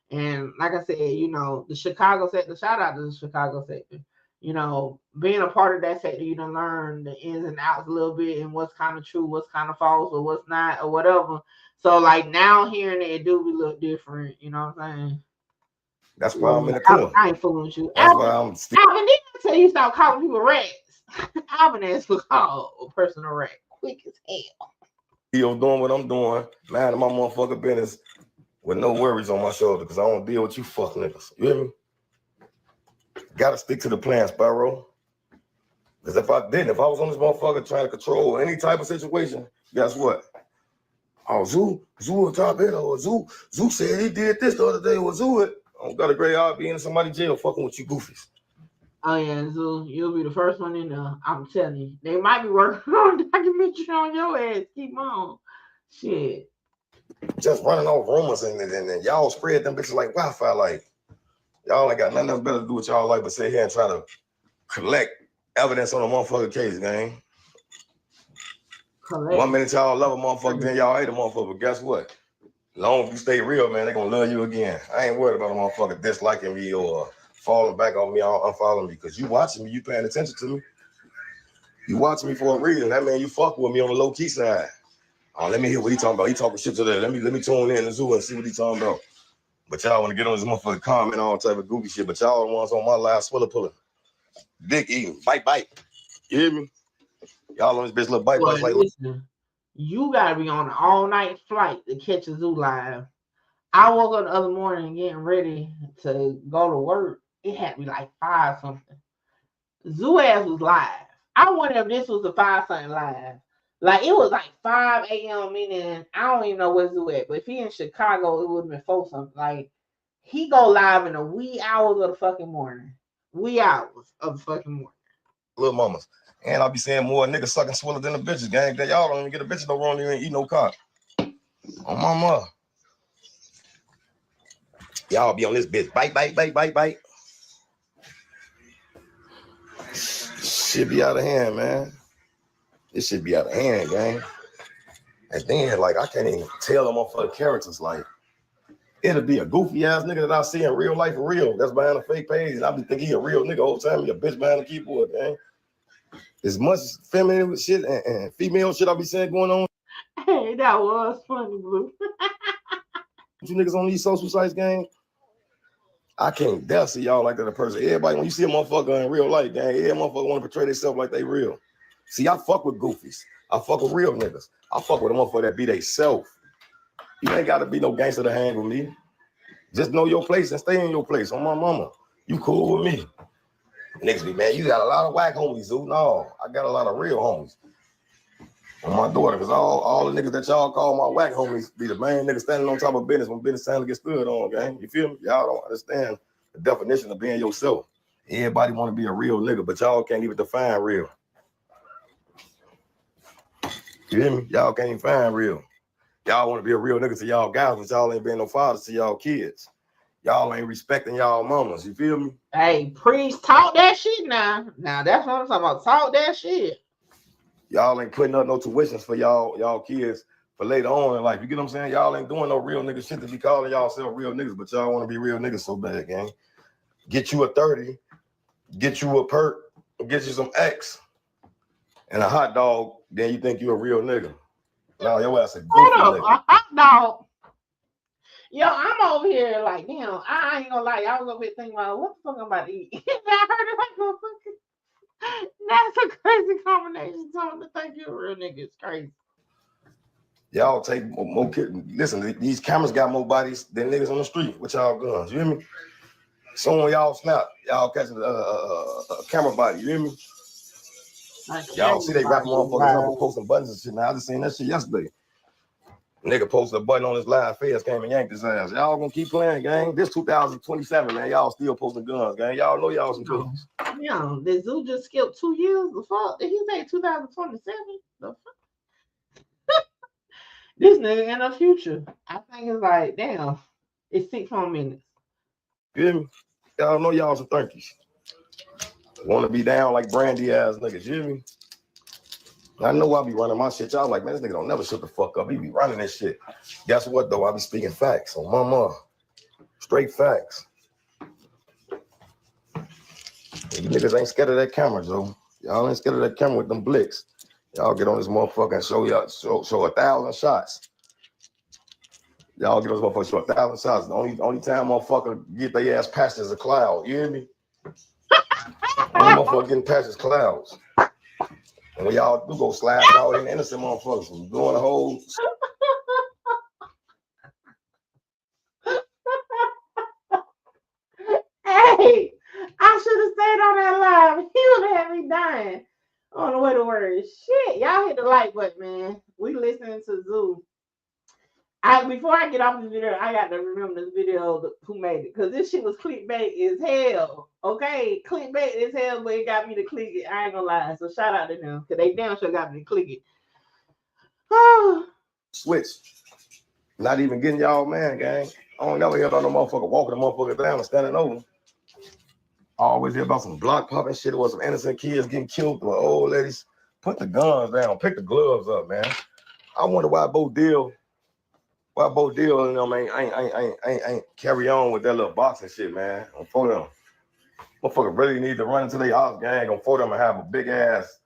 And like I said, the Chicago sector, shout out to the Chicago sector. Being a part of that sector, you done learn the ins and outs a little bit and what's kind of true, what's kind of false, or what's not, or whatever. So, like, now hearing it do be look different, you know what I'm saying? That's why I'm in the corner. I ain't fooling with you. That's why I'm still. Alvin, didn't I tell you stop calling people rats? Alvin asked for call a person a rat quick as hell. Still doing what I'm doing, man, my motherfucking business with no worries on my shoulder because I don't deal with you fuck niggas. You hear me? Gotta stick to the plan, Sparrow. Because if I was on this motherfucker trying to control any type of situation, guess what? Oh, Zoo a top hitter, or Zoo said he did this the other day, or Zoo it. I don't got a great eye being in somebody's jail fucking with you goofies. Oh yeah, Zoo, you'll be the first one in there. I'm telling you, they might be working on a documentary on your ass. Keep on, shit. Just running off rumors and y'all spread them bitches like Wi-Fi. Like y'all ain't got nothing else better to do with y'all life but sit here and try to collect evidence on a motherfucking case, gang. Collect. 1 minute y'all love a motherfucker, then y'all hate a motherfucker. But guess what? As long as you stay real, man, they gonna love you again. I ain't worried about a motherfucker disliking me or falling back on me or unfollowing me. Cause you watching me, you paying attention to me. You watching me for a reason. That mean you fuck with me on the low key side. Oh, let me hear what he talking about. He talking shit today. Let me tune in the Zoo and see what he talking about. But y'all want to get on this motherfucker comment all type of goofy shit. But y'all the ones on my live swiller pulling, dick eating, bite. You hear me? Y'all on this bitch little bite. Well, like, listen, you gotta be on an all-night flight to catch a Zoo live. I woke up the other morning getting ready to go to work. It had to be like 5 something. Zoo ass was live. I wonder if this was a 5 something live. Like it was like 5 a.m. meaning I don't even know where Zoo at. But if he in Chicago, it would have been 4 something. Like he go live in the wee hours of the fucking morning. Wee hours of the fucking morning. Little mamas. And I'll be saying more niggas sucking swiller than the bitches, gang. That y'all don't even get a bitch no wrong, you ain't eat no cock. On my mother. Y'all be on this bitch. Bite. Shit be out of hand, man. This shit be out of hand, gang. And then, like, I can't even tell them motherfucking characters. Like, it'll be a goofy ass nigga that I see in real life for real. That's behind a fake page. And I be thinking he a real nigga all the time. He a bitch behind the keyboard, gang. As much feminine shit and female shit I be saying going on. Hey, that was funny, Blue. You niggas on these social sites, gang. I can't dare see y'all like that a person. Everybody, when you see a motherfucker in real life, gang, every motherfucker want to portray themselves like they real. See, I fuck with goofies. I fuck with real niggas. I fuck with a motherfucker that be they self. You ain't got to be no gangster to hang with me. Just know your place and stay in your place. On my mama, you cool with me. Niggas be, man, you got a lot of whack homies, Zoo. No, I got a lot of real homies. On my daughter, because all the niggas that y'all call my whack homies be the main niggas standing on top of business when business time to get stood on, gang. You feel me? Y'all don't understand the definition of being yourself. Everybody want to be a real nigga, but y'all can't even define real. You hear me? Y'all can't even find real. Y'all want to be a real nigga to y'all guys, but y'all ain't being no fathers to y'all kids. Y'all ain't respecting y'all mamas. You feel me? Hey, priest, talk that shit now. Now that's what I'm talking about. Talk that shit. Y'all ain't putting up no tuitions for y'all kids for later on in life. You get what I'm saying? Y'all ain't doing no real nigga shit to be calling y'all self real niggas, but y'all want to be real niggas so bad, gang. Get you a 30, get you a perk, get you some X and a hot dog, then you think you a real nigga. Now your ass a goofy nigga. A hot dog. Yo, I'm over here like, damn, I ain't gonna lie. I was over here thinking about what the fuck I'm about to eat. I heard it like motherfucker. That's a crazy combination. Telling to think you're a real nigga. It's crazy. Y'all take more kids. Listen, these cameras got more bodies than niggas on the street with y'all guns. You hear me? So when y'all snap, y'all catching a camera body. You hear me? Y'all see they wrap motherfuckers up and posting buttons and shit. Now I just seen that shit yesterday. Nigga posted a button on his live. Feds came and yanked his ass. Y'all gonna keep playing, gang. This 2027, man. Y'all still posting guns, gang. Y'all know y'all some bitches. Yeah, the Zoo just skipped 2 years. The fuck? Did he say 2027? The fuck? This nigga in the future. I think it's like, damn, it's 6 more minutes. You hear me? Y'all know y'all some turkeys. Want to be down like brandy ass niggas. You hear me? I know I be running my shit. Y'all like, man, this nigga don't never shut the fuck up. He be running this shit. Guess what, though? I be speaking facts on my mom. Straight facts. You niggas ain't scared of that camera, Joe. Y'all ain't scared of that camera with them blicks. Y'all get on this motherfucker and show 1,000 shots. Y'all get on this motherfucker, show 1,000 shots. The only time motherfucker get their ass past is a cloud. You hear me? Only motherfucker getting past is clouds. And when y'all do go slide out in innocent motherfuckers, doing the whole. Hey, I should have stayed on that live. He would have had me dying on the way to work. Shit, y'all hit the like button, man. We listening to Zoo. Before I get off this video, I got to remember this video who made it, because this shit was clickbait as hell. Okay, clickbait as hell, but it got me to click it. I ain't gonna lie. So shout out to them, because they damn sure got me to click it. Switch. Not even getting y'all, man, gang. I don't never hear about no motherfucker walking the motherfucker down and standing over. I always hear about some block popping shit or some innocent kids getting killed or old ladies. Put the guns down, pick the gloves up, man. I wonder why Bo Deal and them ain't carry on with that little boxing shit, man. For them. Motherfucker really need to run into their house gang on for them and have a big ass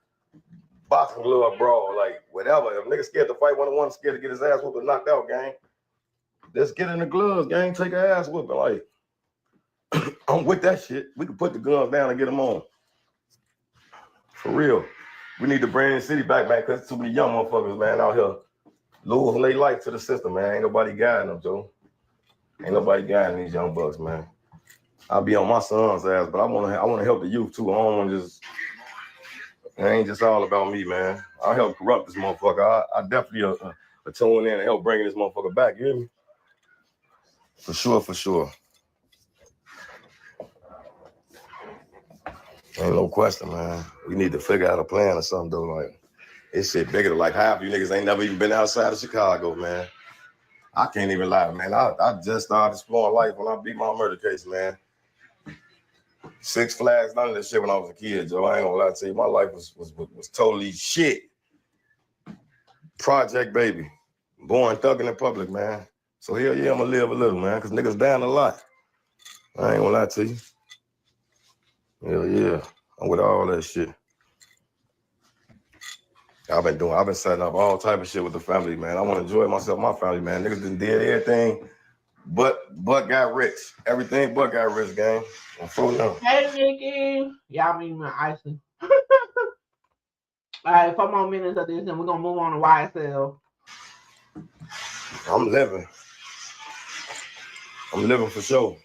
boxing glove brawl, like whatever. If niggas scared to fight one-on-one, scared to get his ass whooped and knocked out, gang. Let's get in the gloves, gang. Take an ass whooping. Like, I'm with that shit. We can put the guns down and get them on. For real. We need to bring the city back, man, because too many young motherfuckers, man, out here losing their life to the system, man. Ain't nobody guiding them, Joe. Ain't nobody guiding these young bucks, man. I'll be on my son's ass, but I want to help the youth too. I don't want to just. It ain't just all about me, man. I'll help corrupt this motherfucker. I definitely tune in and help bringing this motherfucker back. You hear me? For sure, for sure. Ain't no question, man. We need to figure out a plan or something, though. Like, this shit bigger than like half of you niggas ain't never even been outside of Chicago, man. I can't even lie, man. I just started exploring life when I beat my murder case, man. Six Flags, none of this shit when I was a kid, Joe. I ain't gonna lie to you. My life was totally shit. Project baby. Born thugging in public, man. So hell yeah, I'm gonna live a little, man, because niggas down a lot. I ain't gonna lie to you. Hell yeah. I'm with all that shit. I've been setting up all type of shit with the family, man. I want to enjoy myself, my family, man. Niggas done did everything but got rich. Everything but got rich, gang. Hey, Nikki. Y'all mean my icing. All right, 4 more minutes of this, and we're going to move on to YSL. I'm living for sure.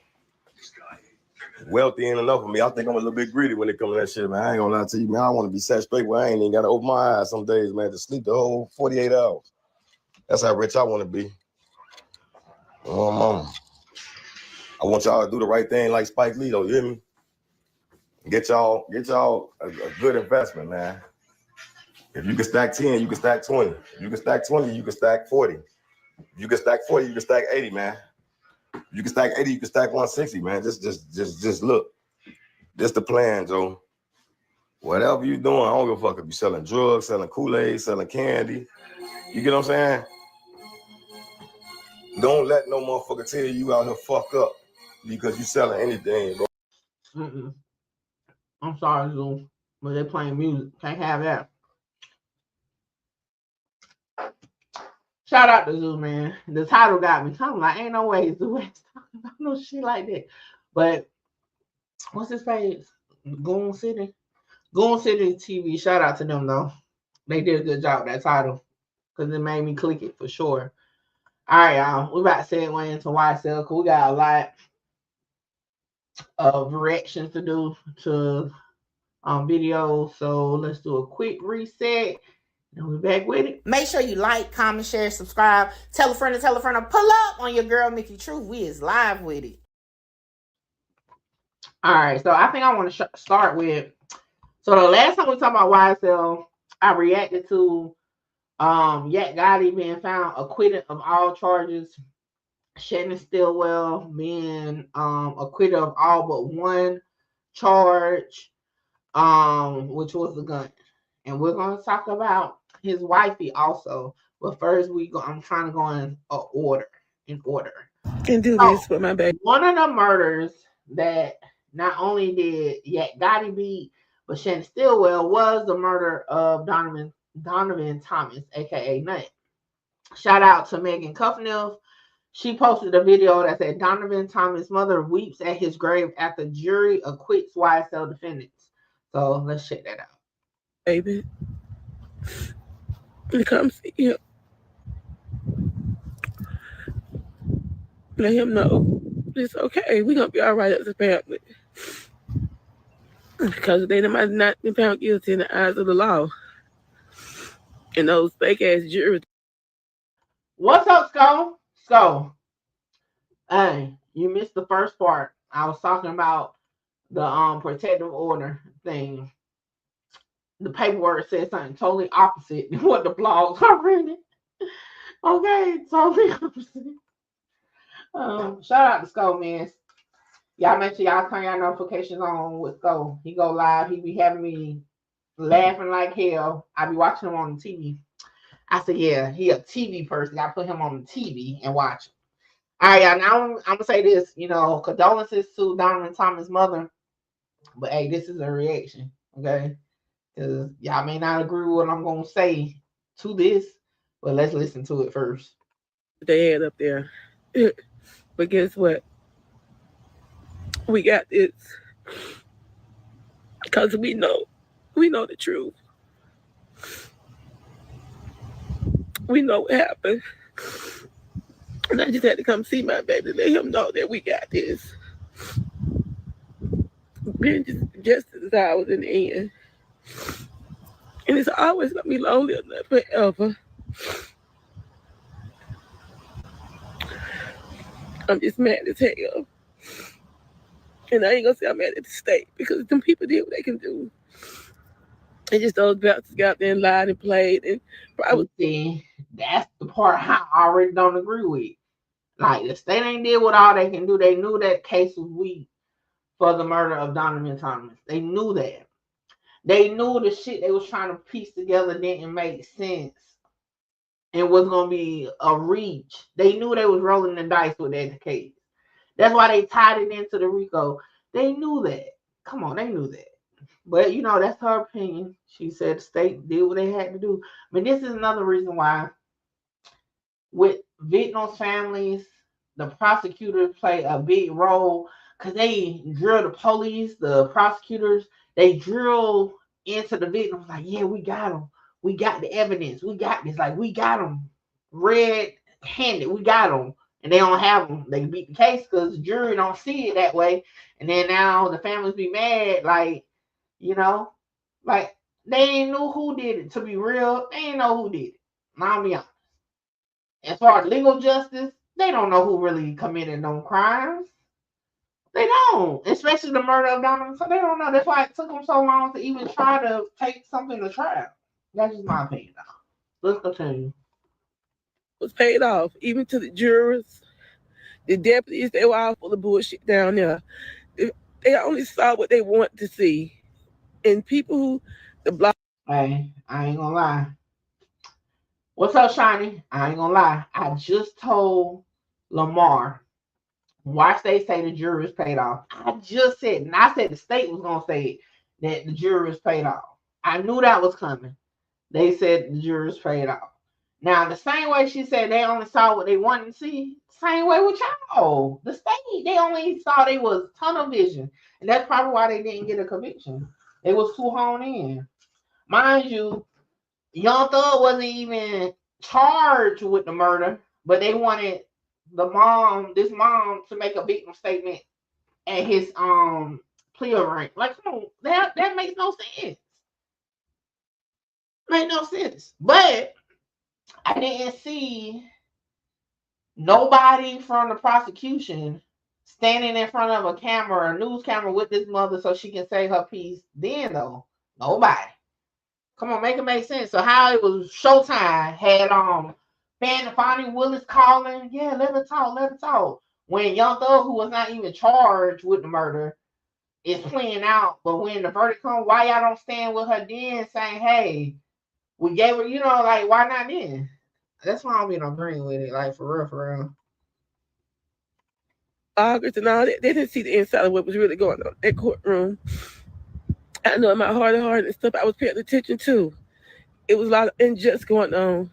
Wealthy ain't enough for me. I think I'm a little bit greedy when it comes to that shit, man. I ain't gonna lie to you, man. I want to be set straight where I ain't even got to open my eyes some days, man, to sleep the whole 48 hours. That's how rich I want to be. Oh, mama. I want y'all to do the right thing like Spike Lee, though, you hear me? Get y'all a good investment, man. If you can stack 10, you can stack 20. If you can stack 20, you can stack 40. If you can stack 40, you can stack 80, man. If you can stack 80, you can stack 160, man. Just look. This the plan, Joe. Whatever you doing, I don't give a fuck if you selling drugs, selling Kool-Aid, selling candy. You get what I'm saying? Don't let no motherfucker tell you out here fucked up because you selling anything, bro. I'm sorry, Zoom, but they're playing music. Can't have that. Shout out to Zoo, man. The title got me. I'm like, ain't no way Zoo ain't talking about no shit like that. But what's his face? Goon City TV. Shout out to them though. They did a good job with that title because it made me click it for sure. All right, y'all. We about to segue into YSL because we got a lot of reactions to do to videos. So let's do a quick reset. And we're back with it. Make sure you like, comment, share, subscribe. Tell a friend to pull up on your girl, Mickey Truth. We is live with it. All right. So I think I want to start with, so the last time we talked about YSL, I reacted to Yak Gotti being found acquitted of all charges. Shannon Stillwell being acquitted of all but one charge, which was the gun. And we're going to talk about his wifey also. But first, I'm trying to go in order. Can do this with my baby. One of the murders that not only did Yak Gotti beat, but Shannon Stillwell was the murder of Donovan Thomas, aka Nut. Shout out to Megan Cuffniff. She posted a video that said Donovan Thomas' mother weeps at his grave after jury acquits YSL defendants. So let's check that out. Baby, come see him. Let him know it's okay. We're gonna be all right as a family. Because they might not be found guilty in the eyes of the law. And those fake ass juries. What's up, Skull? So, hey, you missed the first part. I was talking about the protective order thing. The paperwork said something totally opposite than what the blogs are reading. Okay, totally opposite. Shout out to Skull, man. Y'all make sure y'all turn y'all notifications on with Skull. He go live. He be having me laughing like hell. I be watching him on the TV. I said, yeah, he a TV person. I put him on the TV and watch him. All right, y'all. Now I'm gonna say this. You know, condolences to Donovan Thomas' mother. But hey, this is a reaction, okay? Because y'all may not agree with what I'm gonna say to this, but let's listen to it first. They had up there. But guess what? We got this. Because we know the truth. We know what happened. And I just had to come see my baby, let him know that we got this. Being just as I was in the end. And it's always gonna be lonely enough forever. I'm just mad as hell. And I ain't gonna say I'm mad at the state because them people did what they can do. And just those bouncers got there and lied and played. And probably see, that's the part I already don't agree with. Like, the state ain't did what all they can do. They knew that case was weak for the murder of Donovan Thomas. They knew that. They knew the shit they was trying to piece together didn't make sense and was going to be a reach. They knew they was rolling the dice with that case. That's why they tied it into the RICO. They knew that. Come on, they knew that. But, you know, that's her opinion. She said the state did what they had to do. But this is another reason why with victims' families, the prosecutors play a big role because they drill the police, the prosecutors, they drill into the victims like, yeah, we got them. We got the evidence. We got this. Like, we got them red-handed. We got them. And they don't have them. They beat the case because the jury don't see it that way. And then now the families be mad, like, you know, like they ain't know who did it. To be real, they ain't know who did it. I'll be honest. As far as legal justice, they don't know who really committed no crimes. They don't, especially the murder of Donovan. So they don't know. That's why it took them so long to even try to take something to trial. That's just my opinion, though. Let's continue. Was paid off, even to the jurors, the deputies. They were all full of bullshit down there. They only saw what they want to see. And people who the block. Hey, I ain't gonna lie. What's up, Shiny? I ain't gonna lie. I just told Lamar, watch they say the jurors paid off. I just said, and I said the state was gonna say it, that the jurors paid off. I knew that was coming. They said the jurors paid off. Now, the same way she said they only saw what they wanted to see, same way with y'all. The state, they only saw they was tunnel vision. And that's probably why they didn't get a conviction. They was too honed in. Mind you, Young Thug wasn't even charged with the murder, but they wanted this mom to make a victim statement at his plea rank. Like, come on, that makes no sense. Made no sense. But I didn't see nobody from the prosecution standing in front of a camera, a news camera with this mother so she can say her piece then, though. Nobody. Come on, make it make sense. So how it was Showtime had Fannie Willis calling, yeah, let her talk. When Young Thug, who was not even charged with the murder, is playing out. But when the verdict comes, why y'all don't stand with her then saying, hey, we gave her, you know, like, why not then? That's why I'm being agreeing with it, like, for real. August and all that, they didn't see the inside of what was really going on in that courtroom. I know in my heart of heart and stuff I was paying attention to. It was a lot of injustice going on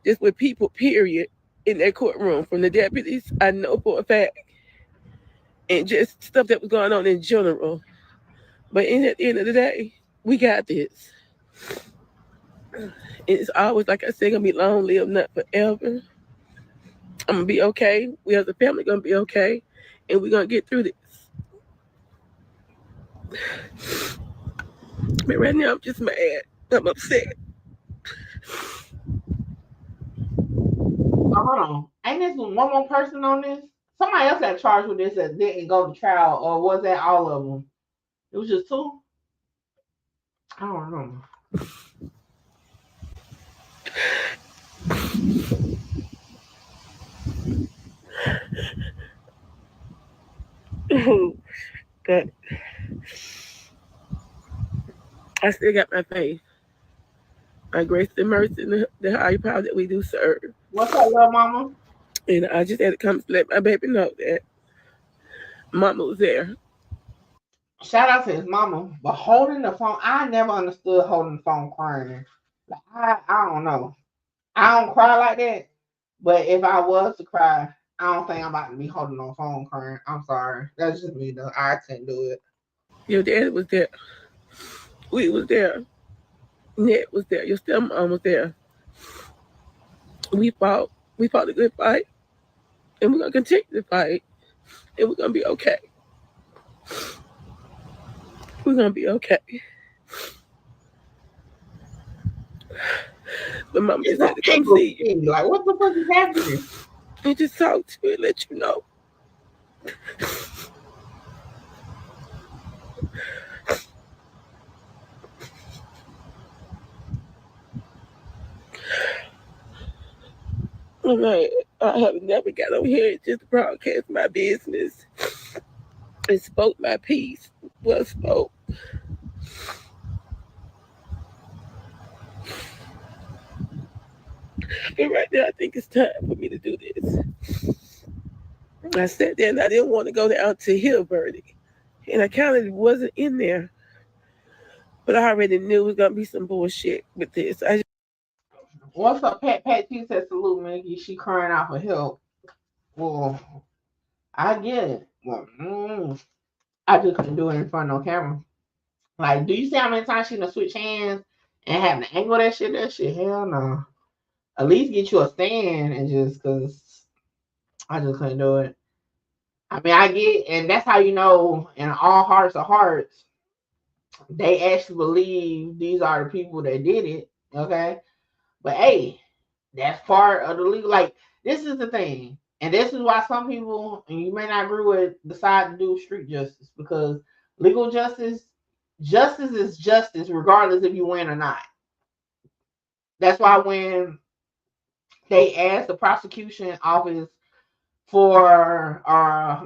just with people, period, in that courtroom. From the deputies, I know for a fact. And just stuff that was going on in general. But at the end of the day, we got this. It's always, like I said, gonna be long live, not forever. I'm gonna be okay. We as a family gonna be okay. And we're gonna get through this. But right now, I'm just mad. I'm upset. hold on. Ain't this one more person on this? Somebody else got charged with this that didn't go to trial, or was that all of them? It was just two? I don't know. But I still got my faith, my grace and mercy, and the higher power that we do serve. What's up, little mama? And I just had to come to let my baby know that mama was there. Shout out to his mama. But holding the phone, I never understood holding the phone crying. Like, I don't know. I don't cry like that. But if I was to cry, I don't think I'm about to be holding no phone crying. I'm sorry. That's just me though. I couldn't do it. Your dad was there. We was there. Ned was there. Your stepmom was there. We fought a good fight. And we're gonna continue to fight. And we're gonna be okay. We're gonna be okay. But mama just had to come see you. Like, what the fuck is happening? And just talk to you and let you know. I'm like, I have never got over here and just broadcast my business and spoke my piece. Well spoke. And right now, I think it's time for me to do this. I sat there and I didn't want to go down to hear a verdict. And I kind of wasn't in there. But I already knew it was going to be some bullshit with this. What's up, Pat? Pat T said, salute, Mickey. She crying out for help. Well, I get it. Well, I just couldn't do it in front of no camera. Like, do you see how many times she done switch hands and having to angle that shit? That shit, hell no. At least get you a stand and just, because I just couldn't do it. I mean, I get, and that's how you know, in all hearts of hearts, they actually believe these are the people that did it, okay? But hey, that's part of the legal. Like, this is the thing, and this is why some people, and you may not agree with, decide to do street justice, because legal justice is justice regardless if you win or not. That's why when they asked the prosecution office for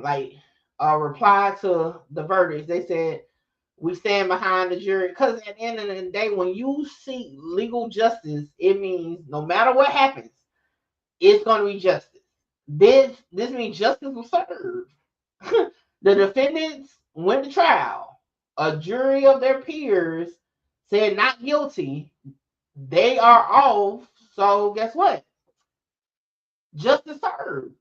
like a reply to the verdicts, they said, we stand behind the jury, because at the end of the day, when you seek legal justice, it means no matter what happens, it's going to be justice. This means justice was served. The defendants went to trial. A jury of their peers said not guilty. They are off. So guess what? Justice served.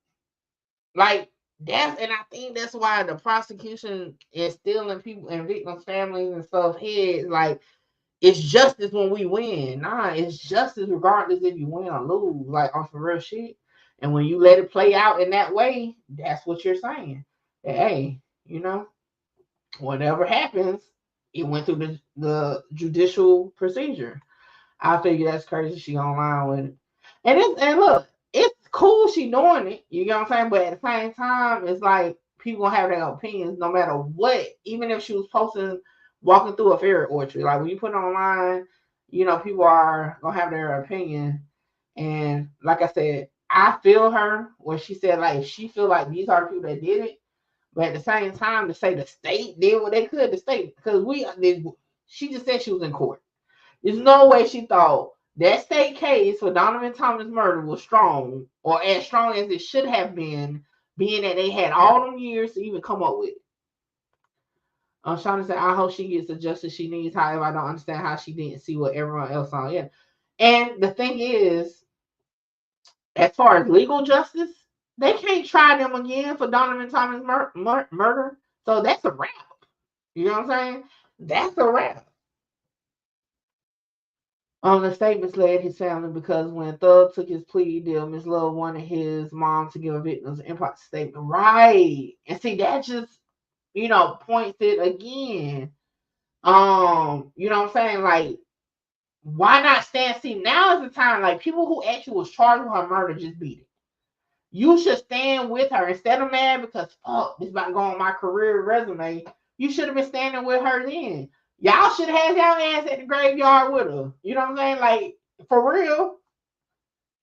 Like, that's, and I think that's why the prosecution is still in people and victims' families and stuff heads. Like, it's justice when we win. Nah, it's justice regardless if you win or lose. Like, on some real shit. And when you let it play out in that way, that's what you're saying. That, hey, you know, whatever happens, it went through the judicial procedure. I figure that's crazy. She online with it, and look, it's cool she doing it. You know what I'm saying? But at the same time, it's like people have their opinions no matter what. Even if she was posting walking through a fairy orchard, like when you put it online, you know, people are gonna have their opinion. And like I said, I feel her when she said, like, she feel like these are the people that did it. But at the same time, to say the state did what they could, the state, because she just said she was in court. There's no way she thought that state case for Donovan Thomas murder was strong, or as strong as it should have been, being that they had all them years to even come up with it. I'm trying to say, I hope she gets the justice she needs. However, I don't understand how she didn't see what everyone else saw. Yeah. And the thing is, as far as legal justice, they can't try them again for Donovan Thomas murder. So that's a wrap. You know what I'm saying? That's a wrap. The statements led his family because when Thug took his plea deal, Ms. Love wanted his mom to give a victim's impact statement. Right. And see, that just, you know, points it again. You know what I'm saying? Like, why not stand? See, now is the time, like, people who actually was charged with her murder just beat it. You should stand with her instead of mad because fuck, this about to go on my career resume. You should have been standing with her then. Y'all should have had y'all ass at the graveyard with her. You know what I'm saying? Like, for real.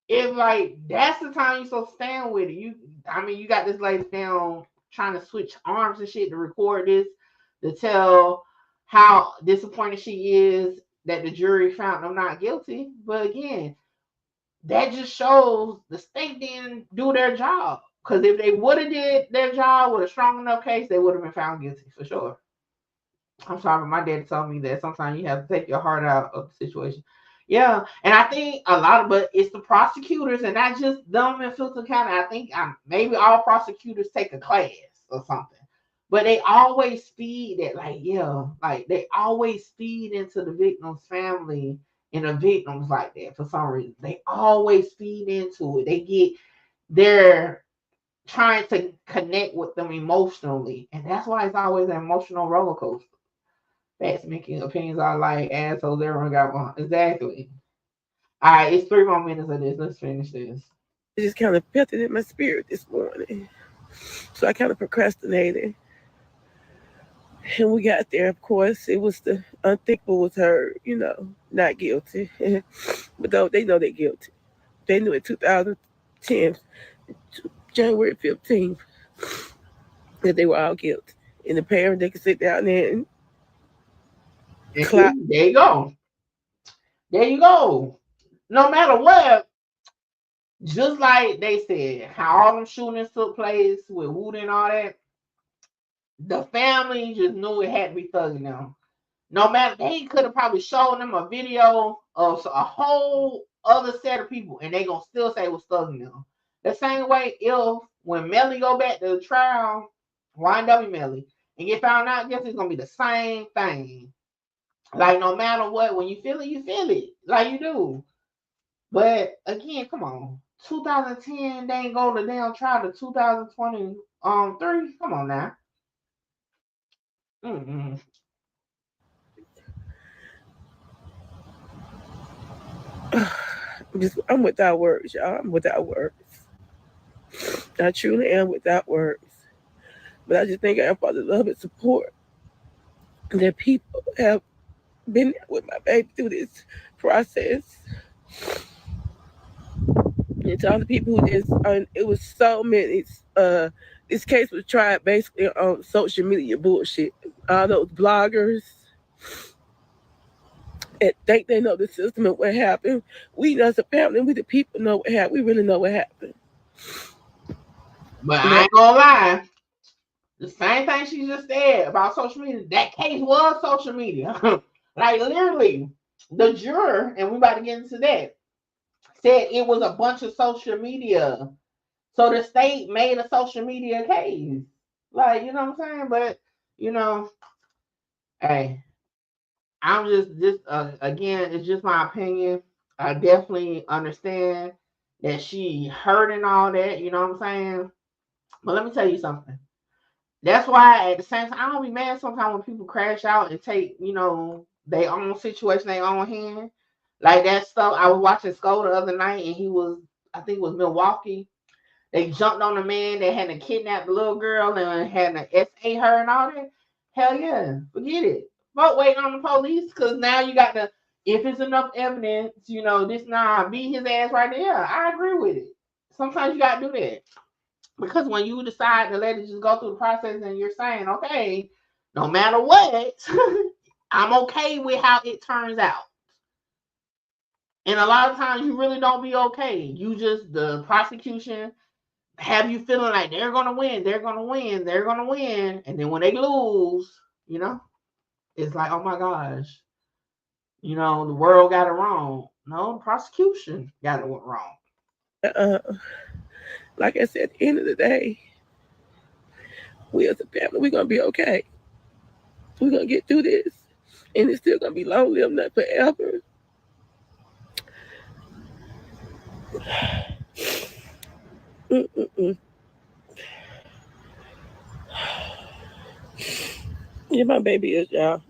If like that's the time you so stand with it. You got this lady down trying to switch arms and shit to record this, to tell how disappointed she is that the jury found them not guilty. But again, that just shows the state didn't do their job. Because if they would have did their job with a strong enough case, they would have been found guilty for sure. I'm sorry, but my dad told me that sometimes you have to take your heart out of the situation. Yeah, and I think but it's the prosecutors and not just them in Fulton County. I think maybe all prosecutors take a class or something. But they always feed it, like they always feed into the victim's family and the victims like that for some reason. They always feed into it. They're trying to connect with them emotionally. And that's why it's always an emotional roller coaster. That's making opinions are like assholes. Everyone got one. Exactly. All right, it's 3 more minutes of this. Let's finish this. It just kind of felt it in my spirit this morning. So I kind of procrastinated. And we got there, of course. It was the unthinkable was heard, not guilty. But though they know they're guilty. They knew in 2010, January 15th, that they were all guilty. And the parents, they could sit down there and clap. There you go. There you go. No matter what, just like they said, how all them shootings took place with Wood and all that, the family just knew it had to be thugging them. No matter, they could have probably shown them a video of a whole other set of people, and they gonna still say it was thugging them. The same way, when Melly go back to the trial, YNW Melly, and get found out guilty, it's gonna be the same thing. Like, no matter what, when you feel it, like you do. But again, come on, 2010, they ain't go to damn trial to 2023. Come on now. I'm without words, y'all. I'm without words. I truly am without words. But I just thank God for the love and support that people have been with my baby through this process. And to all the people who it was so many. This case was tried basically on social media bullshit. All those bloggers that think they know the system and what happened. We as a family, we the people know what happened. We really know what happened. But I ain't gonna lie. The same thing she just said about social media. That case was social media. Like, literally, the juror, and we about to get into that, said it was a bunch of social media. So the state made a social media case. Like, you know what I'm saying? But, hey, I'm just again, it's just my opinion. I definitely understand that she hurt and all that, you know what I'm saying? But let me tell you something. That's why at the same time, I don't be mad sometimes when people crash out and take, their own situation, their own hand. Like that stuff. I was watching Skull the other night and I think it was Milwaukee. They jumped on the man that had to kidnap the little girl and had to SA her and all that. Hell yeah. Forget it. Fuck waiting on the police because now you got to, if it's enough evidence, beat his ass right there. I agree with it. Sometimes you got to do that. Because when you decide to let it just go through the process and you're saying, okay, no matter what, I'm okay with how it turns out. And a lot of times you really don't be okay. You just, the prosecution have you feeling like they're going to win, they're going to win, they're going to win. And then when they lose, it's like, oh my gosh, the world got it wrong. No, the prosecution got it wrong. Like I said, at the end of the day, we as a family, we're going to be okay. We're going to get through this. And it's still going to be long lived, not forever. Yeah, my baby is, y'all.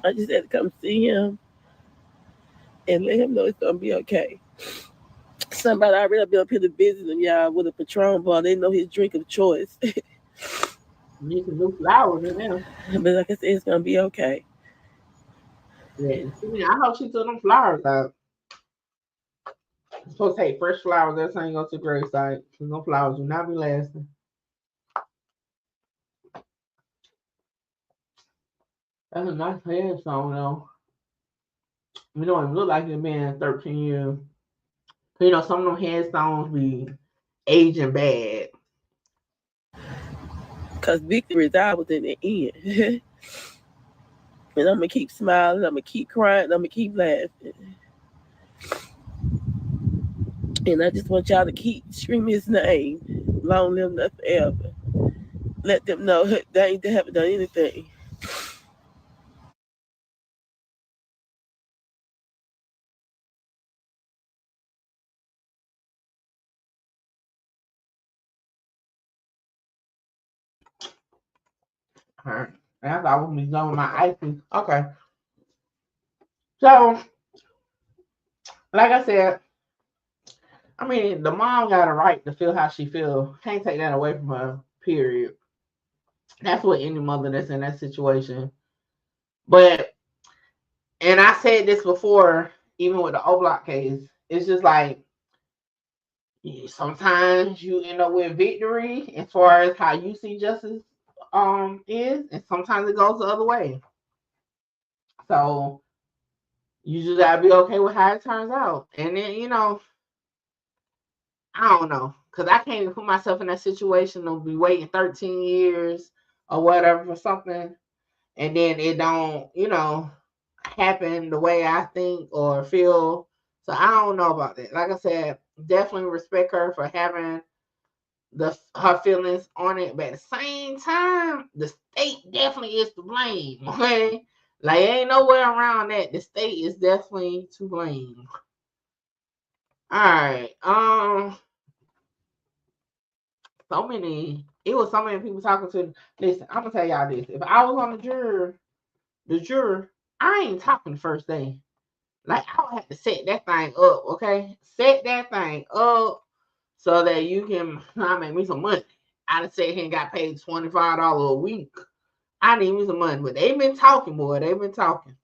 I just had to come see him. and let him know it's gonna be okay. Somebody already been up here to visit him, y'all, with a Patron bar. They know his drink of choice. Need some new flowers in there. But like I said, it's gonna be okay. Yeah, I hope she took them flowers out. Supposed to take fresh flowers. That's how you go to the gravesite. Because no flowers will not be lasting. That's a nice headstone, though. We don't even look like it's been 13 years. You know, some of them headstones be aging bad. Because victory is ours in the end. And I'm going to keep smiling. I'm going to keep crying. I'm going to keep laughing. And I just want y'all to keep screaming his name. Long live nothing forever. Let them know they haven't done anything. All right. And I thought I was going to be done with my ices. Okay. So, like I said, I mean, the mom got a right to feel how she feels. Can't take that away from her, period. That's what any mother that's in that situation. But, and I said this before, even with the O-Block case, it's just like, sometimes you end up with victory as far as how you see justice is, and sometimes it goes the other way. So you just gotta be okay with how it turns out. And then, you know, I don't know, because I can't even put myself in that situation to be waiting 13 years or whatever for something, and then it don't, you know, happen the way I think or feel. So I don't know about that. Like I said, definitely respect her for having her feelings on it, but at the same time, the state definitely is to blame. Okay, like ain't nowhere around that. The state is definitely to blame. All right. It was so many people talking to. Listen, I'm gonna tell y'all this. If I was on the juror, I ain't talking the first day. Like I would have to set that thing up, okay? Set that thing up so that you can make me some money. I done sat here and got paid $25 a week. I need me some money, but they've been talking, boy. They've been talking.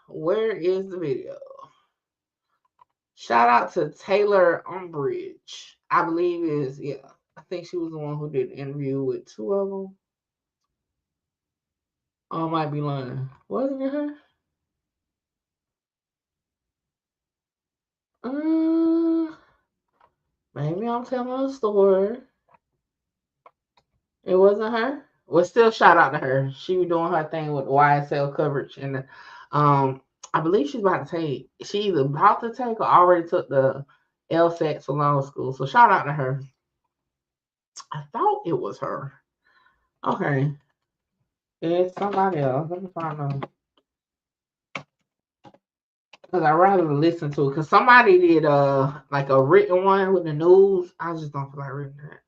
Where is the video? Shout out to Taylor Umbridge. I believe is, yeah. I think she was the one who did the interview with two of them. Oh, I might be lying. Wasn't it her? Maybe I'm telling a story. It wasn't her. Well, still shout out to her. She was doing her thing with YSL coverage, and I believe she's about to take. She either about to take or already took the LSAT for law school. So shout out to her. I thought it was her. Okay, it's somebody else. Let me find out. Because I'd rather listen to it. Because somebody did like a written one with the news. I just don't feel like reading that.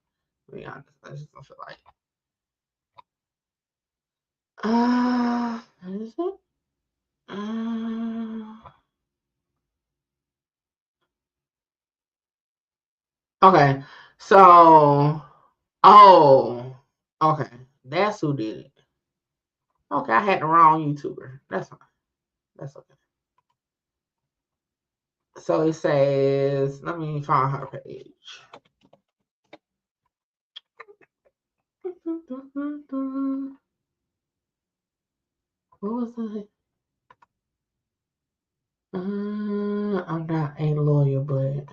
To be honest, I just don't feel like. Is it? Okay, so okay, that's who did it. Okay, I had the wrong YouTuber. That's fine. That's okay. So it says, let me find her page. What was that? I'm not a lawyer, but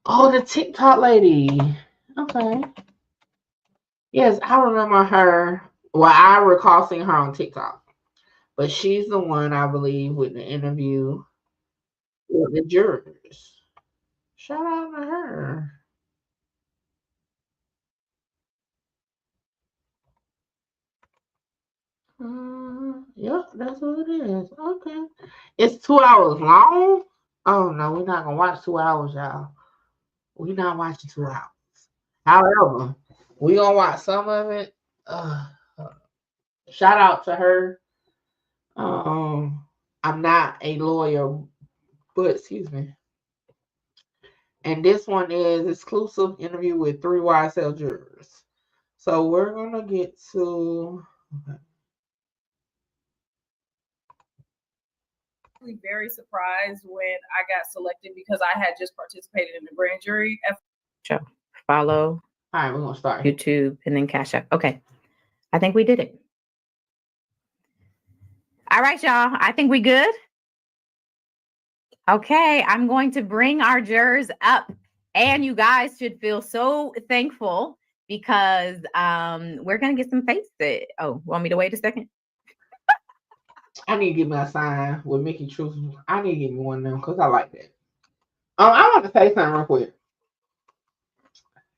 the TikTok lady. Okay. Yes, I remember her. Well, I recall seeing her on TikTok, but she's the one I believe with the interview with the jurors. Shout out to her. Yep, that's what it is. Okay. It's 2 hours long? Oh, no, we're not going to watch 2 hours, y'all. We're not watching 2 hours. However, we're going to watch some of it. Shout out to her. I'm not a lawyer, but excuse me. And this one is exclusive interview with 3 YSL jurors. So we're gonna get to. Okay. Very surprised when I got selected because I had just participated in the grand jury. Follow. All right, we're gonna start YouTube and then Cash App. Okay, I think we did it. All right, y'all. I think we good. Okay, I'm going to bring our jurors up, and you guys should feel so thankful because we're gonna get some faces. Oh, want me to wait a second? I need to get me a sign with Mickey Truth. I need to get me one of them because I like that. I want to say something real quick.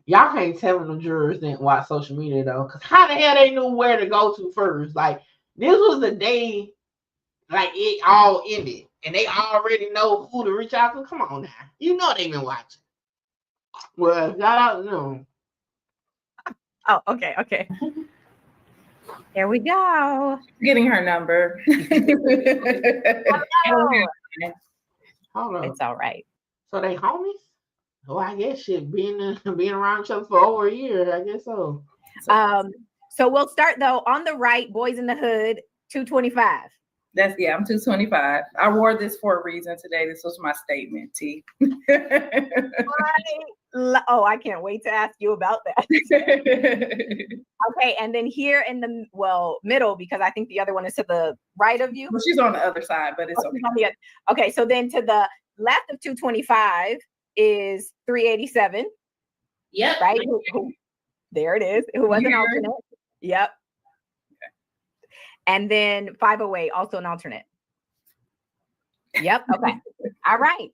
Y'all can't tell them the jurors didn't watch social media though, because how the hell they knew where to go to first? Like, this was the day, like, it all ended, and they already know who to reach out to. Come on now, you know they've been watching. Well, y'all know. Oh, okay. Here we go. Getting her number. Hold on. It's all right. So they homies? Oh, I guess shit, being around each other for over a year, I guess so. So we'll start though on the right, Boys in the Hood, 225. I'm 225. I wore this for a reason today. This was my statement, T. Oh, I can't wait to ask you about that. Okay, and then here in the middle, because I think the other one is to the right of you. Well, she's on the other side, but it's okay. Okay, so then to the left of 225 is 387. Yep. Right? There it is. Who was an alternate? Yep. And then 508, also an alternate. Yep. Okay. All right.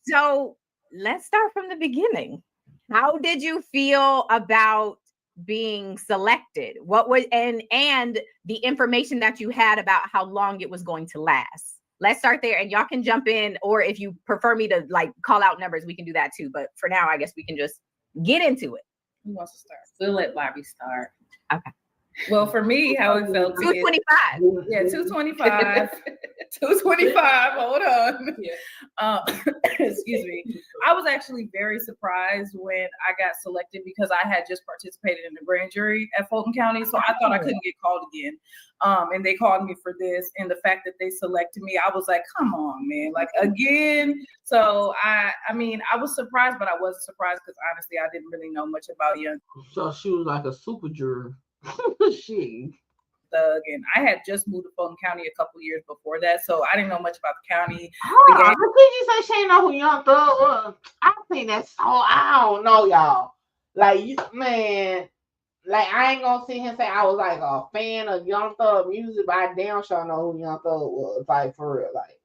So let's start from the beginning. How did you feel about being selected? What was and the information that you had about how long it was going to last? Let's start there, and y'all can jump in, or if you prefer me to like call out numbers, we can do that too. But for now, I guess we can just get into it. Who wants to start? We'll let Bobby start. Okay. Well, for me, how it felt. 225. Yeah, 225. 225. Hold on. Yeah. Excuse me. I was actually very surprised when I got selected because I had just participated in the grand jury at Fulton County, so I thought I couldn't get called again. And they called me for this, and the fact that they selected me, I was like, "Come on, man! Like again." So I mean, I was surprised, but I wasn't surprised because honestly, I didn't really know much about young. So she was like a super juror. She. And I had just moved to Fulton County a couple years before that, so I didn't know much about the county. How could you say she ain't know who Young Thug was? I think that's so. I don't know, y'all. Like, man, like I ain't gonna sit here and say I was like a fan of Young Thug music, but I damn sure know who Young Thug was. Like, for real, like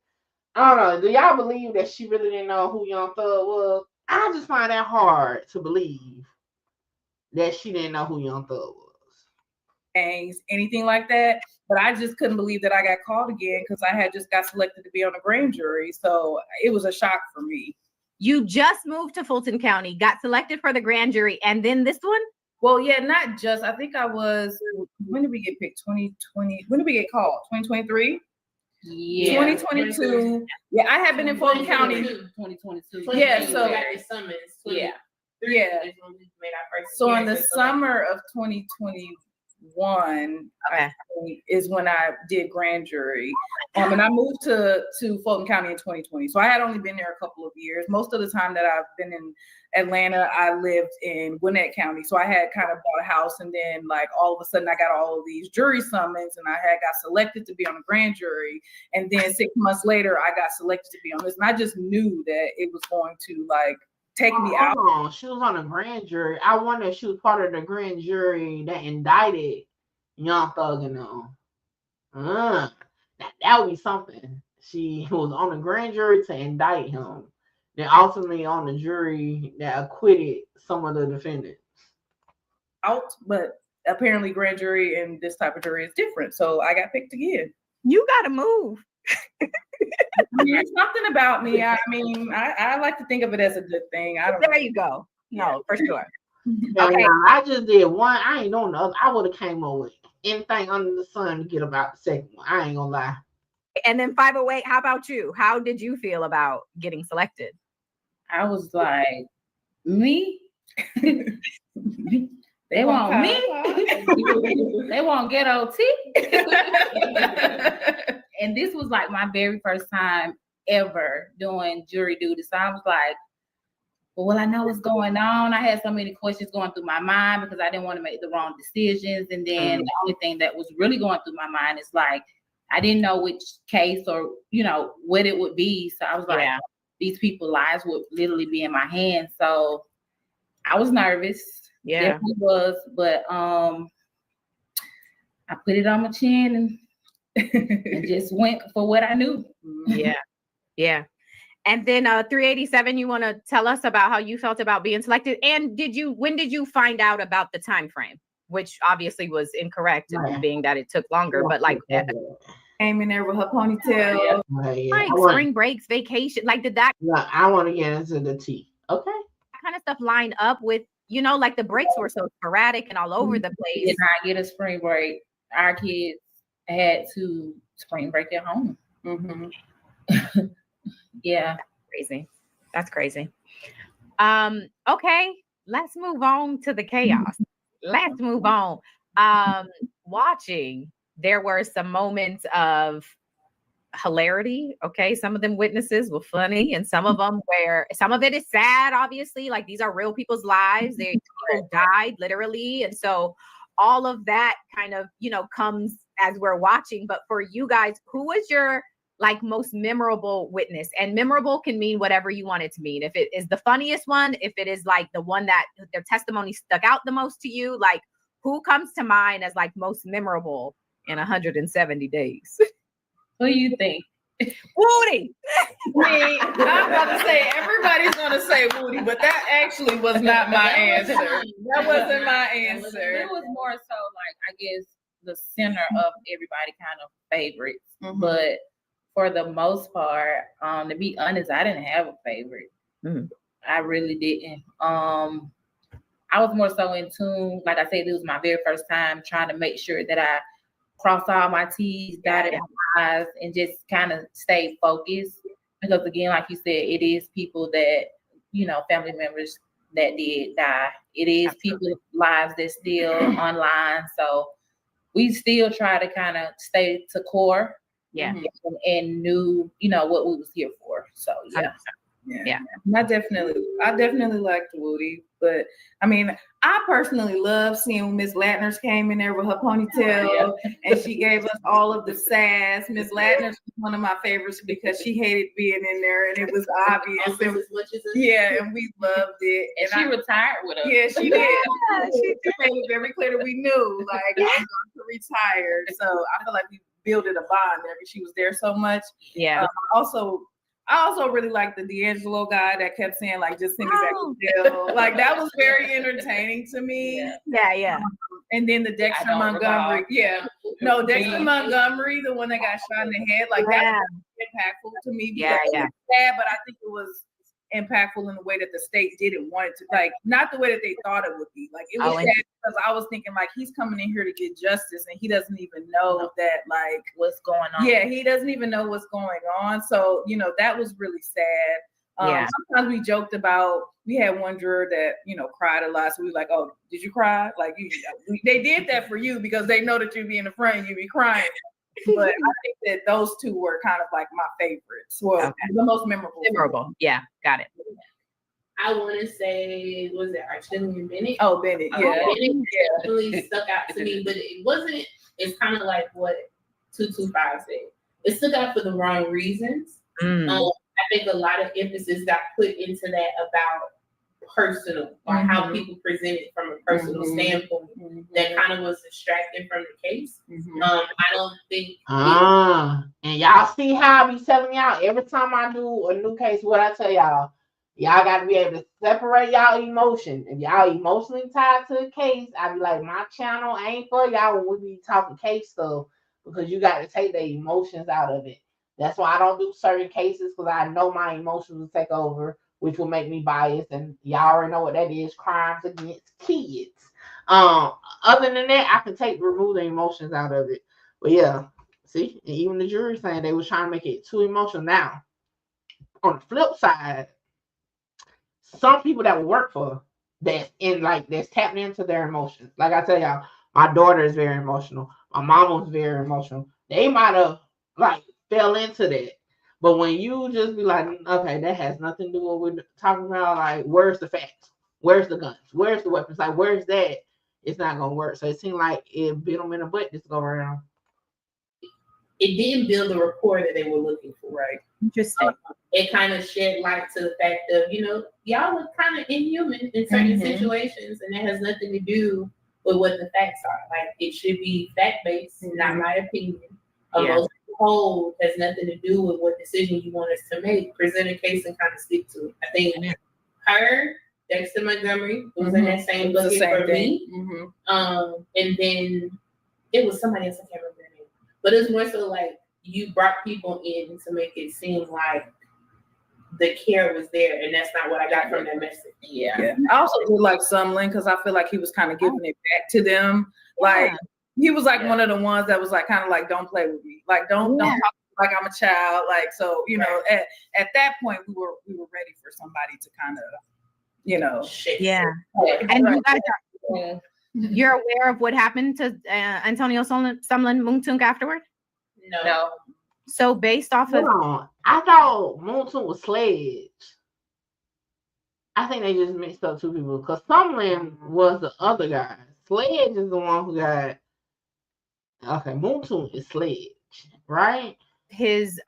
I don't know. Do y'all believe that she really didn't know who Young Thug was? I just find that hard to believe that she didn't know who Young Thug was. Anything like that, but I just couldn't believe that I got called again because I had just got selected to be on a grand jury, so it was a shock for me. You just moved to Fulton County, got selected for the grand jury, and then this one? Well, yeah, not just. I think I was. When did we get picked? 2020. When did we get called? 2023. Yeah. 2022. Yeah, I had been in Fulton County. 2022. Yeah, so yeah. So in the summer of 2021 is when I did grand jury, and I moved to Fulton County in 2020. So I had only been there a couple of years. Most of the time that I've been in Atlanta, I lived in Gwinnett County. So I had kind of bought a house, and then like all of a sudden I got all of these jury summons, and I had got selected to be on a grand jury. And then 6 months later, I got selected to be on this, and I just knew that it was going to like take me out. Oh, she was on a grand jury. I wonder if she was part of the grand jury that indicted Young Thug and them. That would be something. She was on the grand jury to indict him. Then ultimately on the jury that acquitted some of the defendants. But apparently grand jury and this type of jury is different. So I got picked again. You gotta move. There's something about me. I mean, I like to think of it as a good thing. There you go. No, for sure. Okay. I just did one. I ain't on the other. I would have came up with anything under the sun to get about the second one. I ain't gonna lie. And then 508, how about you? How did you feel about getting selected? I was like, me? They want me? They want get OT? And this was like my very first time ever doing jury duty. So I was like, well, I know what's going on. I had so many questions going through my mind because I didn't want to make the wrong decisions. And then the only thing that was really going through my mind is like, I didn't know which case or, you know, what it would be. So I was like, these people's lives would literally be in my hands. So I was nervous. Yeah. Definitely was. But I put it on my chin and just went for what I knew. Yeah. Yeah. And then 387, you want to tell us about how you felt about being selected? And when did you find out about the time frame? Which obviously was incorrect, being that it took longer, but like came in there with her ponytail. Like spring breaks, vacation. Like, did that? Yeah, I want to get into the tea. Okay. That kind of stuff line up with, you know, like the breaks were so sporadic and all over the place. Did not get a spring break. Our kids had to spring break at home. Yeah. Crazy. That's crazy. Okay, let's move on to the chaos. Let's move on. Watching, there were some moments of hilarity. Okay, some of them witnesses were funny, and some of them where some of it is sad. Obviously, like these are real people's lives. People died literally, and so all of that kind of, you know, comes as we're watching. But for you guys, who was your like most memorable witness? And memorable can mean whatever you want it to mean. If it is the funniest one, if it is like the one that their testimony stuck out the most to you, like who comes to mind as like most memorable in 170 days? Who do you think? Woody. Me. I'm about to say everybody's gonna say Woody, but that actually was not my answer. That wasn't my answer. It was more so like, I guess, the center of everybody kind of favorites. But for the most part, to be honest, I didn't have a favorite. I really didn't. I was more so in tune. Like I said, it was my very first time trying to make sure that I crossed all my T's, dotted my I's, and just kind of stay focused. Because again, like you said, it is people that, you know, family members that did die. It is people's lives that's still online. So we still try to kind of stay to core. And knew, you know, what we was here for. So yeah. I definitely liked Woody, but I mean, I personally love seeing when Miss Latner's came in there with her ponytail and she gave us all of the sass. Miss Latner's was one of my favorites because she hated being in there and it was obvious. And we loved it. And she retired with us. Yeah, she did. She made it very clear that we knew, like, I'm going to retire. So I feel like we building a bond there because she was there so much. I also really liked the D'Angelo guy that kept saying, like, just send me back to jail. Like, that was very entertaining to me. And then the Dexter Montgomery. Dexter Montgomery, the one that got shot in the head, like, that was impactful to me. It was sad, but I think it was impactful in the way that the state didn't want it to, like, not the way that they thought it would be. Like, it was sad because I was thinking, like, he's coming in here to get justice and he doesn't even know that, like, what's going on. Yeah, he doesn't even know what's going on. So, you know, that was really sad. Sometimes we joked about, we had one juror that, you know, cried a lot. So we were like, oh, did you cry? Like, they did that for you because they know that you be in the front and you be crying. But I think that those two were kind of like my favorites. Well, the most memorable. Yeah, got it. I want to say, was it Archibald Bennett? Oh, Bennett. Bennett definitely stuck out to me, but it wasn't. It's kind of like what 225 said. It stuck out for the wrong reasons. I think a lot of emphasis got put into that about personal, or how people present it from a personal standpoint, that kind of was distracting from the case. I don't think and y'all see how I be telling y'all every time I do a new case, what I tell y'all got to be able to separate y'all emotion. If y'all emotionally tied to a case, I be like, my channel ain't for y'all when we be talking case stuff, because you got to take the emotions out of it. That's why I don't do certain cases, because I know my emotions will take over, which will make me biased, and y'all already know what that is, crimes against kids. Other than that, I can remove the emotions out of it. But yeah, See, and even the jury saying they was trying to make it too emotional. Now, on the flip side, some people that will work for that's tapping into their emotions. Like I tell y'all, my daughter is very emotional. My mom was very emotional. They might have like fell into that. But when you just be like, okay, that has nothing to do with what we're talking about, like, where's the facts? Where's the guns? Where's the weapons? Like, where's that? It's not gonna work. So it seemed like it bit them in the butt this go around. It didn't build the rapport that they were looking for. Right. Interesting. It kind of shed light to the fact of, y'all are kind of inhuman in certain situations, and that has nothing to do with what the facts are. Like, it should be fact-based, not my opinion. Emotional hold has nothing to do with what decision you want us to make. Present a case and kind of stick to it. I think her, Dexter Montgomery, was in that same bucket for me. And then it was somebody else, I can't remember their name. But it's more so like you brought people in to make it seem like the care was there, and that's not what I got from that message. Yeah. I also do like Sumlin because I feel like he was kind of giving it back to them. Like he was like one of the ones that was like kind of like, don't play with me. Like don't talk like I'm a child. Like, so at that point we were ready for somebody to kind of And you guys are, you're aware of what happened to Antonio Sumlin Moontung afterward? No. So based off of, I thought Moontung was Sledge. I think they just mixed up two people because Sumlin was the other guy. Sledge is the one who got. Okay, Moontung is Sledge, right? His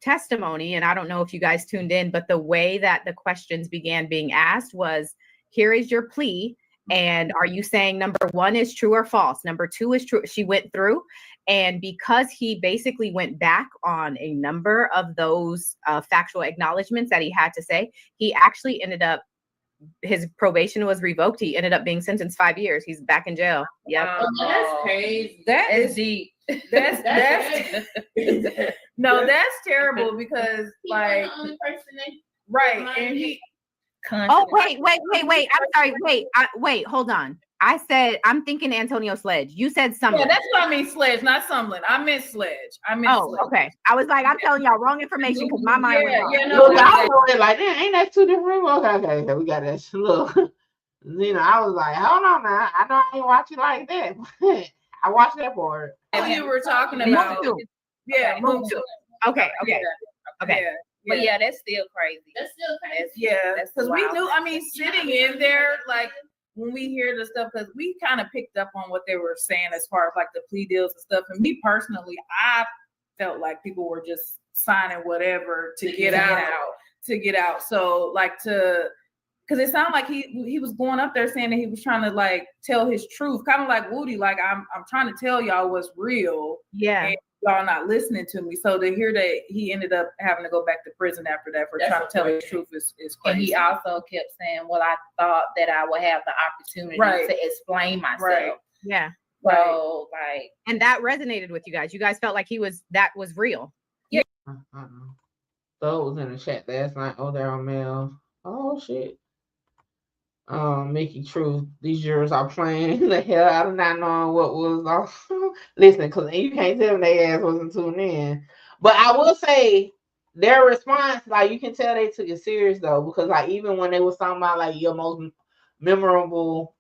testimony, and I don't know if you guys tuned in, but the way that the questions began being asked was, here is your plea. And are you saying number one is true or false? Number two is true. She went through. And because he basically went back on a number of those factual acknowledgments that he had to say, he actually ended up, his probation was revoked. He ended up being sentenced 5 years. He's back in jail. That's crazy. That is deep. That's no, that's terrible because like right, and he. Oh wait! I'm sorry. Wait. Hold on. I said I'm thinking Antonio Sledge. You said Sumlin. Yeah, that's what I mean. Sledge, not Sumlin. I meant Sledge. Sledge. Okay. I was like, I'm telling y'all wrong information because my mind went wrong. I was like, ain't that two different? Okay, we got that. Look, I was like, hold on now. I know I ain't watching like that. I watched that part. You were talking about. Yeah, move to. Okay. But yeah, that's still crazy. That's still crazy. Because we knew. I mean, sitting in there, like when we hear the stuff, because we kind of picked up on what they were saying as far as like the plea deals and stuff. And me personally, I felt like people were just signing whatever to get out. So like because it sounded like he was going up there saying that he was trying to like tell his truth, kind of like Woody, like I'm trying to tell y'all what's real. Yeah. And y'all not listening to me. So to hear that he ended up having to go back to prison after that for trying to tell his truth is crazy. And he also kept saying, well, I thought that I would have the opportunity to explain myself. Right. Yeah. So like, and that resonated with you guys. You guys felt like that was real. Yeah. So it was in the chat last night. Oh, they're on mail. Oh shit. Mickey Truth, these jurors are playing the hell out of not knowing what was listening, because you can't tell them their ass wasn't tuned in. But I will say their response, like you can tell they took it serious though, because like even when they was talking about like your most memorable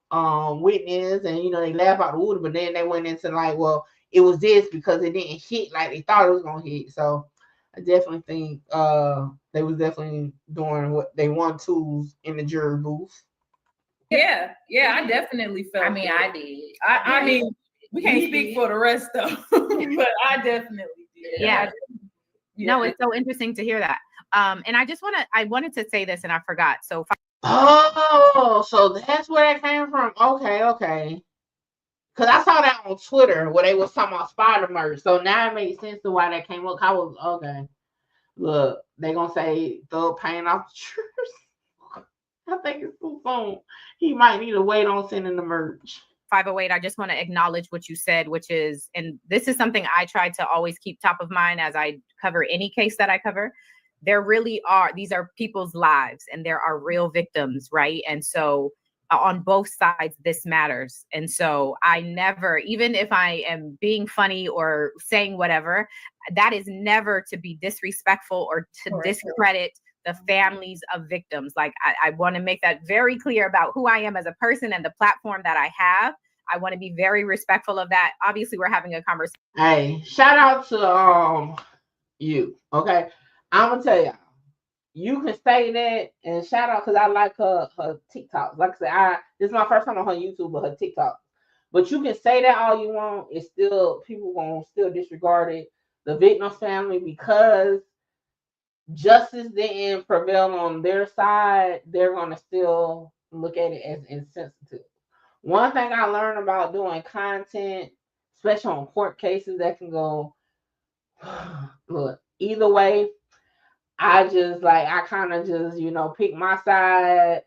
witness, and they laugh out the wood, but then they went into like, well, it was this because it didn't hit like they thought it was gonna hit. So I definitely think they was definitely doing what they want to in the jury booth. Yeah, I definitely felt. I mean, I did. I mean, we can't speak for the rest though, but I definitely did. Yeah. No, it's so interesting to hear that. And I wanted to say this and I forgot. So. So that's where that came from. Okay. Because I saw that on Twitter where they was talking about Spider merch. So now it makes sense to why that came up. I was okay. Look, they gonna say Thug paying off the church. I think it's too soon. He might need to wait on sending the merch. 508, I just want to acknowledge what you said, which is, and this is something I try to always keep top of mind as I cover any case that I cover. These are people's lives and there are real victims, right? And so on both sides, this matters. And so I never, even if I am being funny or saying whatever, that is never to be disrespectful or to discredit the families of victims. Like I want to make that very clear about who I am as a person and the platform that I have. I want to be very respectful of that. Obviously, we're having a conversation. Hey, shout out to you. Okay, I'm gonna tell y'all. You can say that and shout out because I like her TikTok. Like I said, this is my first time on her YouTube, but her TikTok. But you can say that all you want. It's still people gonna still disregard it. The victim's family, because justice didn't prevail on their side, they're gonna still look at it as insensitive. One thing I learned about doing content, especially on court cases that can go look either way. I kind of just, pick my side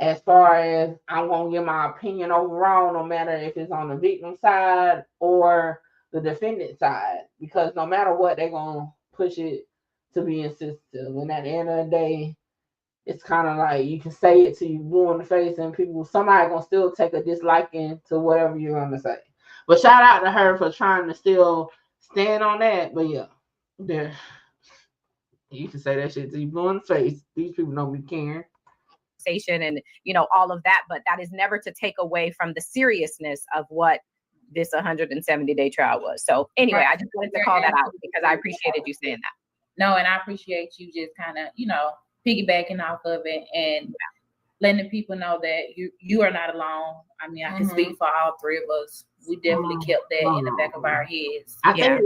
as far as I'm going to give my opinion overall, no matter if it's on the victim side or the defendant side, because no matter what, they're going to push it to be insensitive. And at the end of the day, it's kind of like you can say it till you blue in the face and somebody going to still take a disliking to whatever you're going to say. But shout out to her for trying to still stand on that. But yeah, there. You can say that shit to you blue in the face. These people don't be caring. And all of that, but that is never to take away from the seriousness of what this 170-day trial was. So anyway, I just wanted to call that out because I appreciated you saying that. No, and I appreciate you just kind of, piggybacking off of it and letting people know that you are not alone. I mean, I can speak for all three of us. We definitely kept that in the back of our heads. I think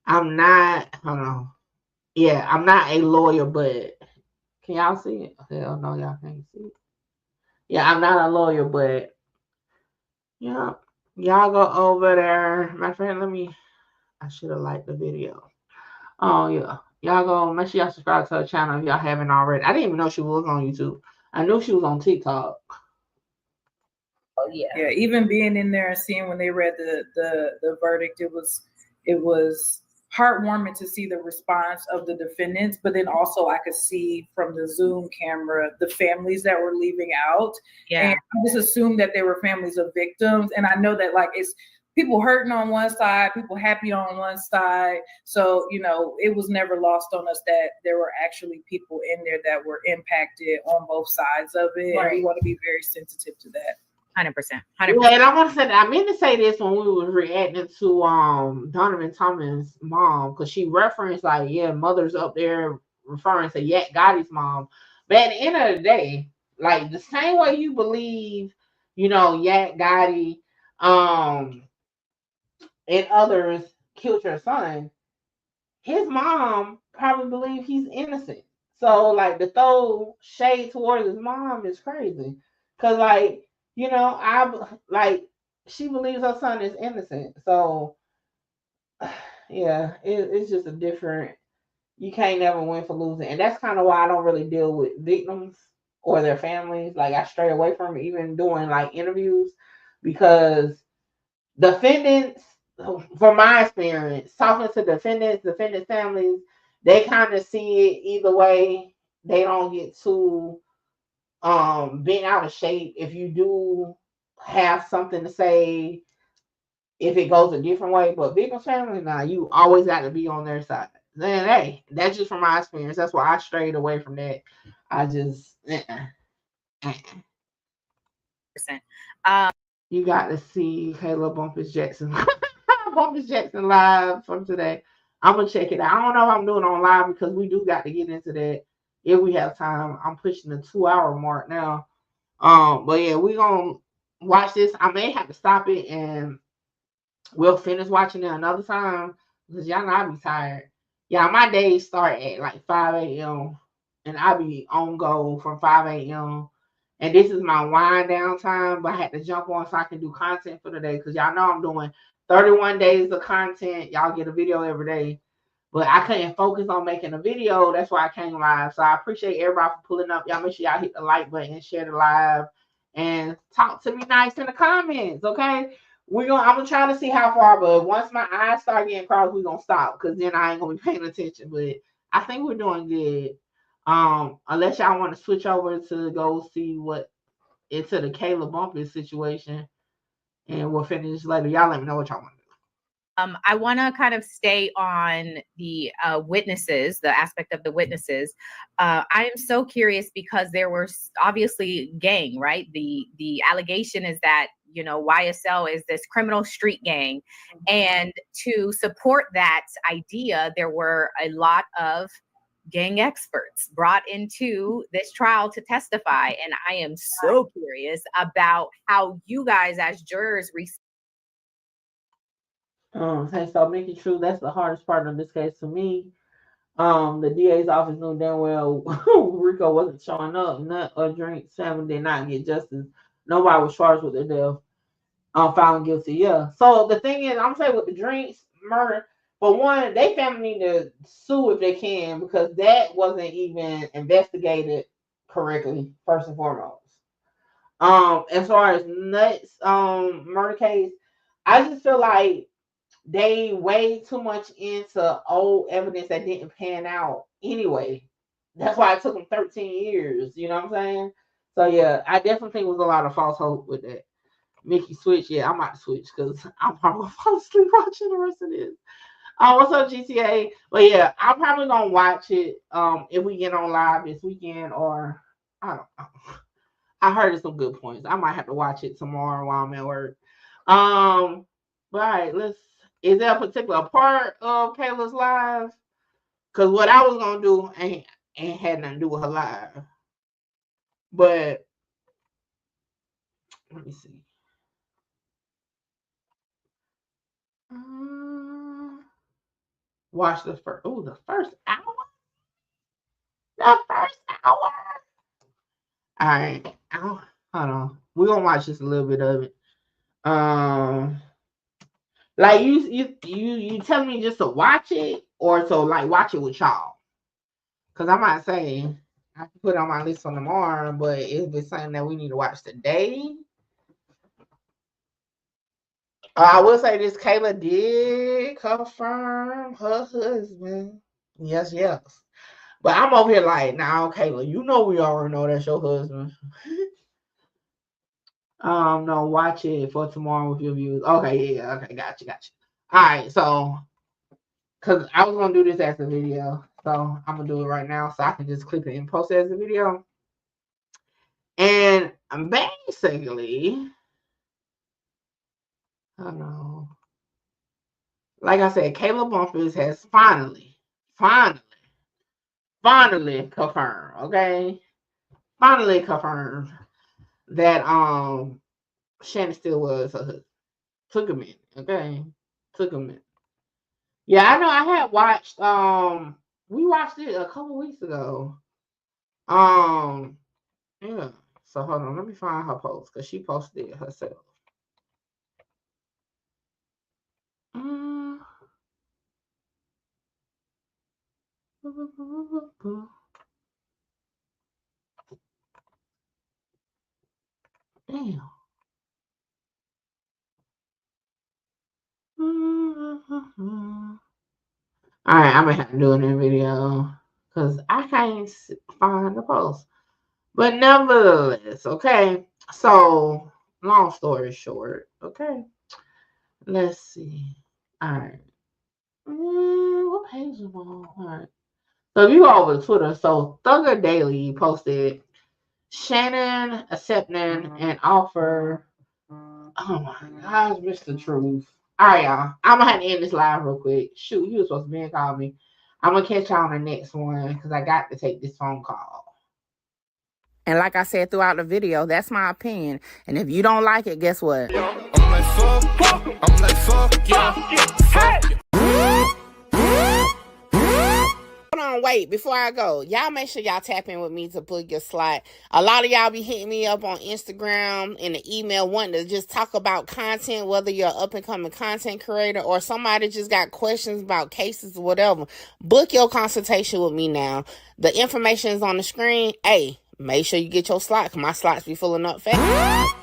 I'm not, hold on. Yeah, I'm not a lawyer, but can y'all see it? Hell no, y'all can't see it. Yeah, I'm not a lawyer, but yeah, y'all go over there. My friend, I should have liked the video. Oh yeah, y'all go, make sure y'all subscribe to her channel if y'all haven't already. I didn't even know she was on YouTube. I knew she was on TikTok. Oh yeah. Yeah, even being in there and seeing when they read the verdict, it was heartwarming to see the response of the defendants, but then also I could see from the Zoom camera the families that were leaving out. Yeah. And I just assumed that they were families of victims. And I know that it's people hurting on one side, people happy on one side. So, it was never lost on us that there were actually people in there that were impacted on both sides of it. Right. And we want to be very sensitive to that. 100%. Yeah, and I want to say that I meant to say this when we were reacting to Donovan Thomas' mom, because she referenced mother's up there referring to Yak Gotti's mom. But at the end of the day, the same way you believe, Yak Gotti and others killed your son, his mom probably believes he's innocent. So to throw shade towards his mom is crazy, because she believes her son is innocent. So yeah, it's just a different, you can't never win for losing. And that's kind of why I don't really deal with victims or their families. I stray away from it, even doing interviews, because defendants, from my experience, talking to defendant families, they kind of see it either way. They don't get too bent out of shape if you do have something to say, if it goes a different way. But victim's family, you always got to be on their side. Then hey, that's just from my experience. That's why I strayed away from that. I just you got to see Kayla Bumpus Jackson live from today. I'm gonna check it out. I don't know if I'm doing it on live because we do got to get into that if we have time. I'm pushing the 2-hour mark now. But yeah, we're gonna watch this. I may have to stop it and we'll finish watching it another time, because y'all know I be tired. Yeah, my days start at 5 a.m. and I be on go from 5 a.m. And this is my wind down time, but I had to jump on so I can do content for the day, because y'all know I'm doing 31 days of content. Y'all get a video every day. But I couldn't focus on making a video. That's why I came live. So I appreciate everybody for pulling up. Y'all make sure y'all hit the like button, share the live, and talk to me nice in the comments, okay? I'm gonna try to see how far, but once my eyes start getting crossed, we're gonna stop, because then I ain't gonna be paying attention. But I think we're doing good. Unless y'all want to switch over to go see what into the Kayla Bumpus situation, and we'll finish later. Y'all let me know what y'all want to do. I want to kind of stay on the witnesses, the aspect of the witnesses. I am so curious because there were obviously gang, right? The allegation is that, you know, YSL is this criminal street gang. And to support that idea, there were a lot of gang experts brought into this trial to testify. And I am so curious about how you guys as jurors So Mickey, true, that's the hardest part of this case for me. The DA's office knew damn well Rico wasn't showing up. Nut or Drink 7 did not get justice. Nobody was charged with the death. Found guilty. Yeah. So the thing is, I'm saying with the Drinks murder, for one, they family need to sue if they can, because that wasn't even investigated correctly, first and foremost. As far as Nuts murder case, I just feel like they way too much into old evidence that didn't pan out anyway. That's why it took them 13 years. You know what I'm saying? So yeah, I definitely think it was a lot of false hope with that. Mickey switch, yeah, I might switch because I'm probably gonna fall asleep watching the rest of this. What's up, GTA? But yeah, I'm probably gonna watch it if we get on live this weekend, or I don't know. I heard some good points. I might have to watch it tomorrow while I'm at work. But all right, is there a particular part of Kayla's live? Because what I was gonna do ain't had nothing to do with her live. But let me see. Watch the first. Oh, the first hour. The first hour. All right. Hold on. We're gonna watch just a little bit of it. Like you telling me just to watch it, or to like watch it with y'all? Because I might say I can put it on my list for tomorrow, but if it's something that we need to watch today, I will say this: Kayla did confirm her husband. Yes. But I'm over here like, nah, Kayla, you know we already know that's your husband. No, watch it for tomorrow with your views. Okay, yeah, okay, gotcha. All right, so, because I was going to do this as a video, so I'm going to do it right now so I can just clip it and post it as a video. And basically, I don't know. Like I said, Kayla Bumpus has finally confirmed, okay? Finally confirmed that Shannon still was her husband. Took a minute, okay? Took a minute. Yeah, I know I had watched we watched it a couple weeks ago. Yeah. So hold on, let me find her post because she posted it herself. Damn. All right, I'm gonna have to do a new video because I can't find the post. But nevertheless, okay. So long story short, okay. Let's see. All right. What page is on? All right. So if you go over to Twitter, so Thugger Daily posted Shannon accepting an offer. Oh my gosh, Mr. Truth. All right, y'all. I'm gonna have to end this live real quick. Shoot, you were supposed to be and call me. I'm gonna catch y'all on the next one because I got to take this phone call. And like I said throughout the video, that's my opinion. And if you don't like it, guess what? I'm like, fuck yeah. Hold on, wait, before I go, y'all make sure y'all tap in with me to book your slot. A lot of y'all be hitting me up on Instagram and the email wanting to just talk about content, whether you're an up-and-coming content creator or somebody just got questions about cases or whatever. Book your consultation with me now. The information is on the screen. Hey, make sure you get your slot because my slots be filling up fast.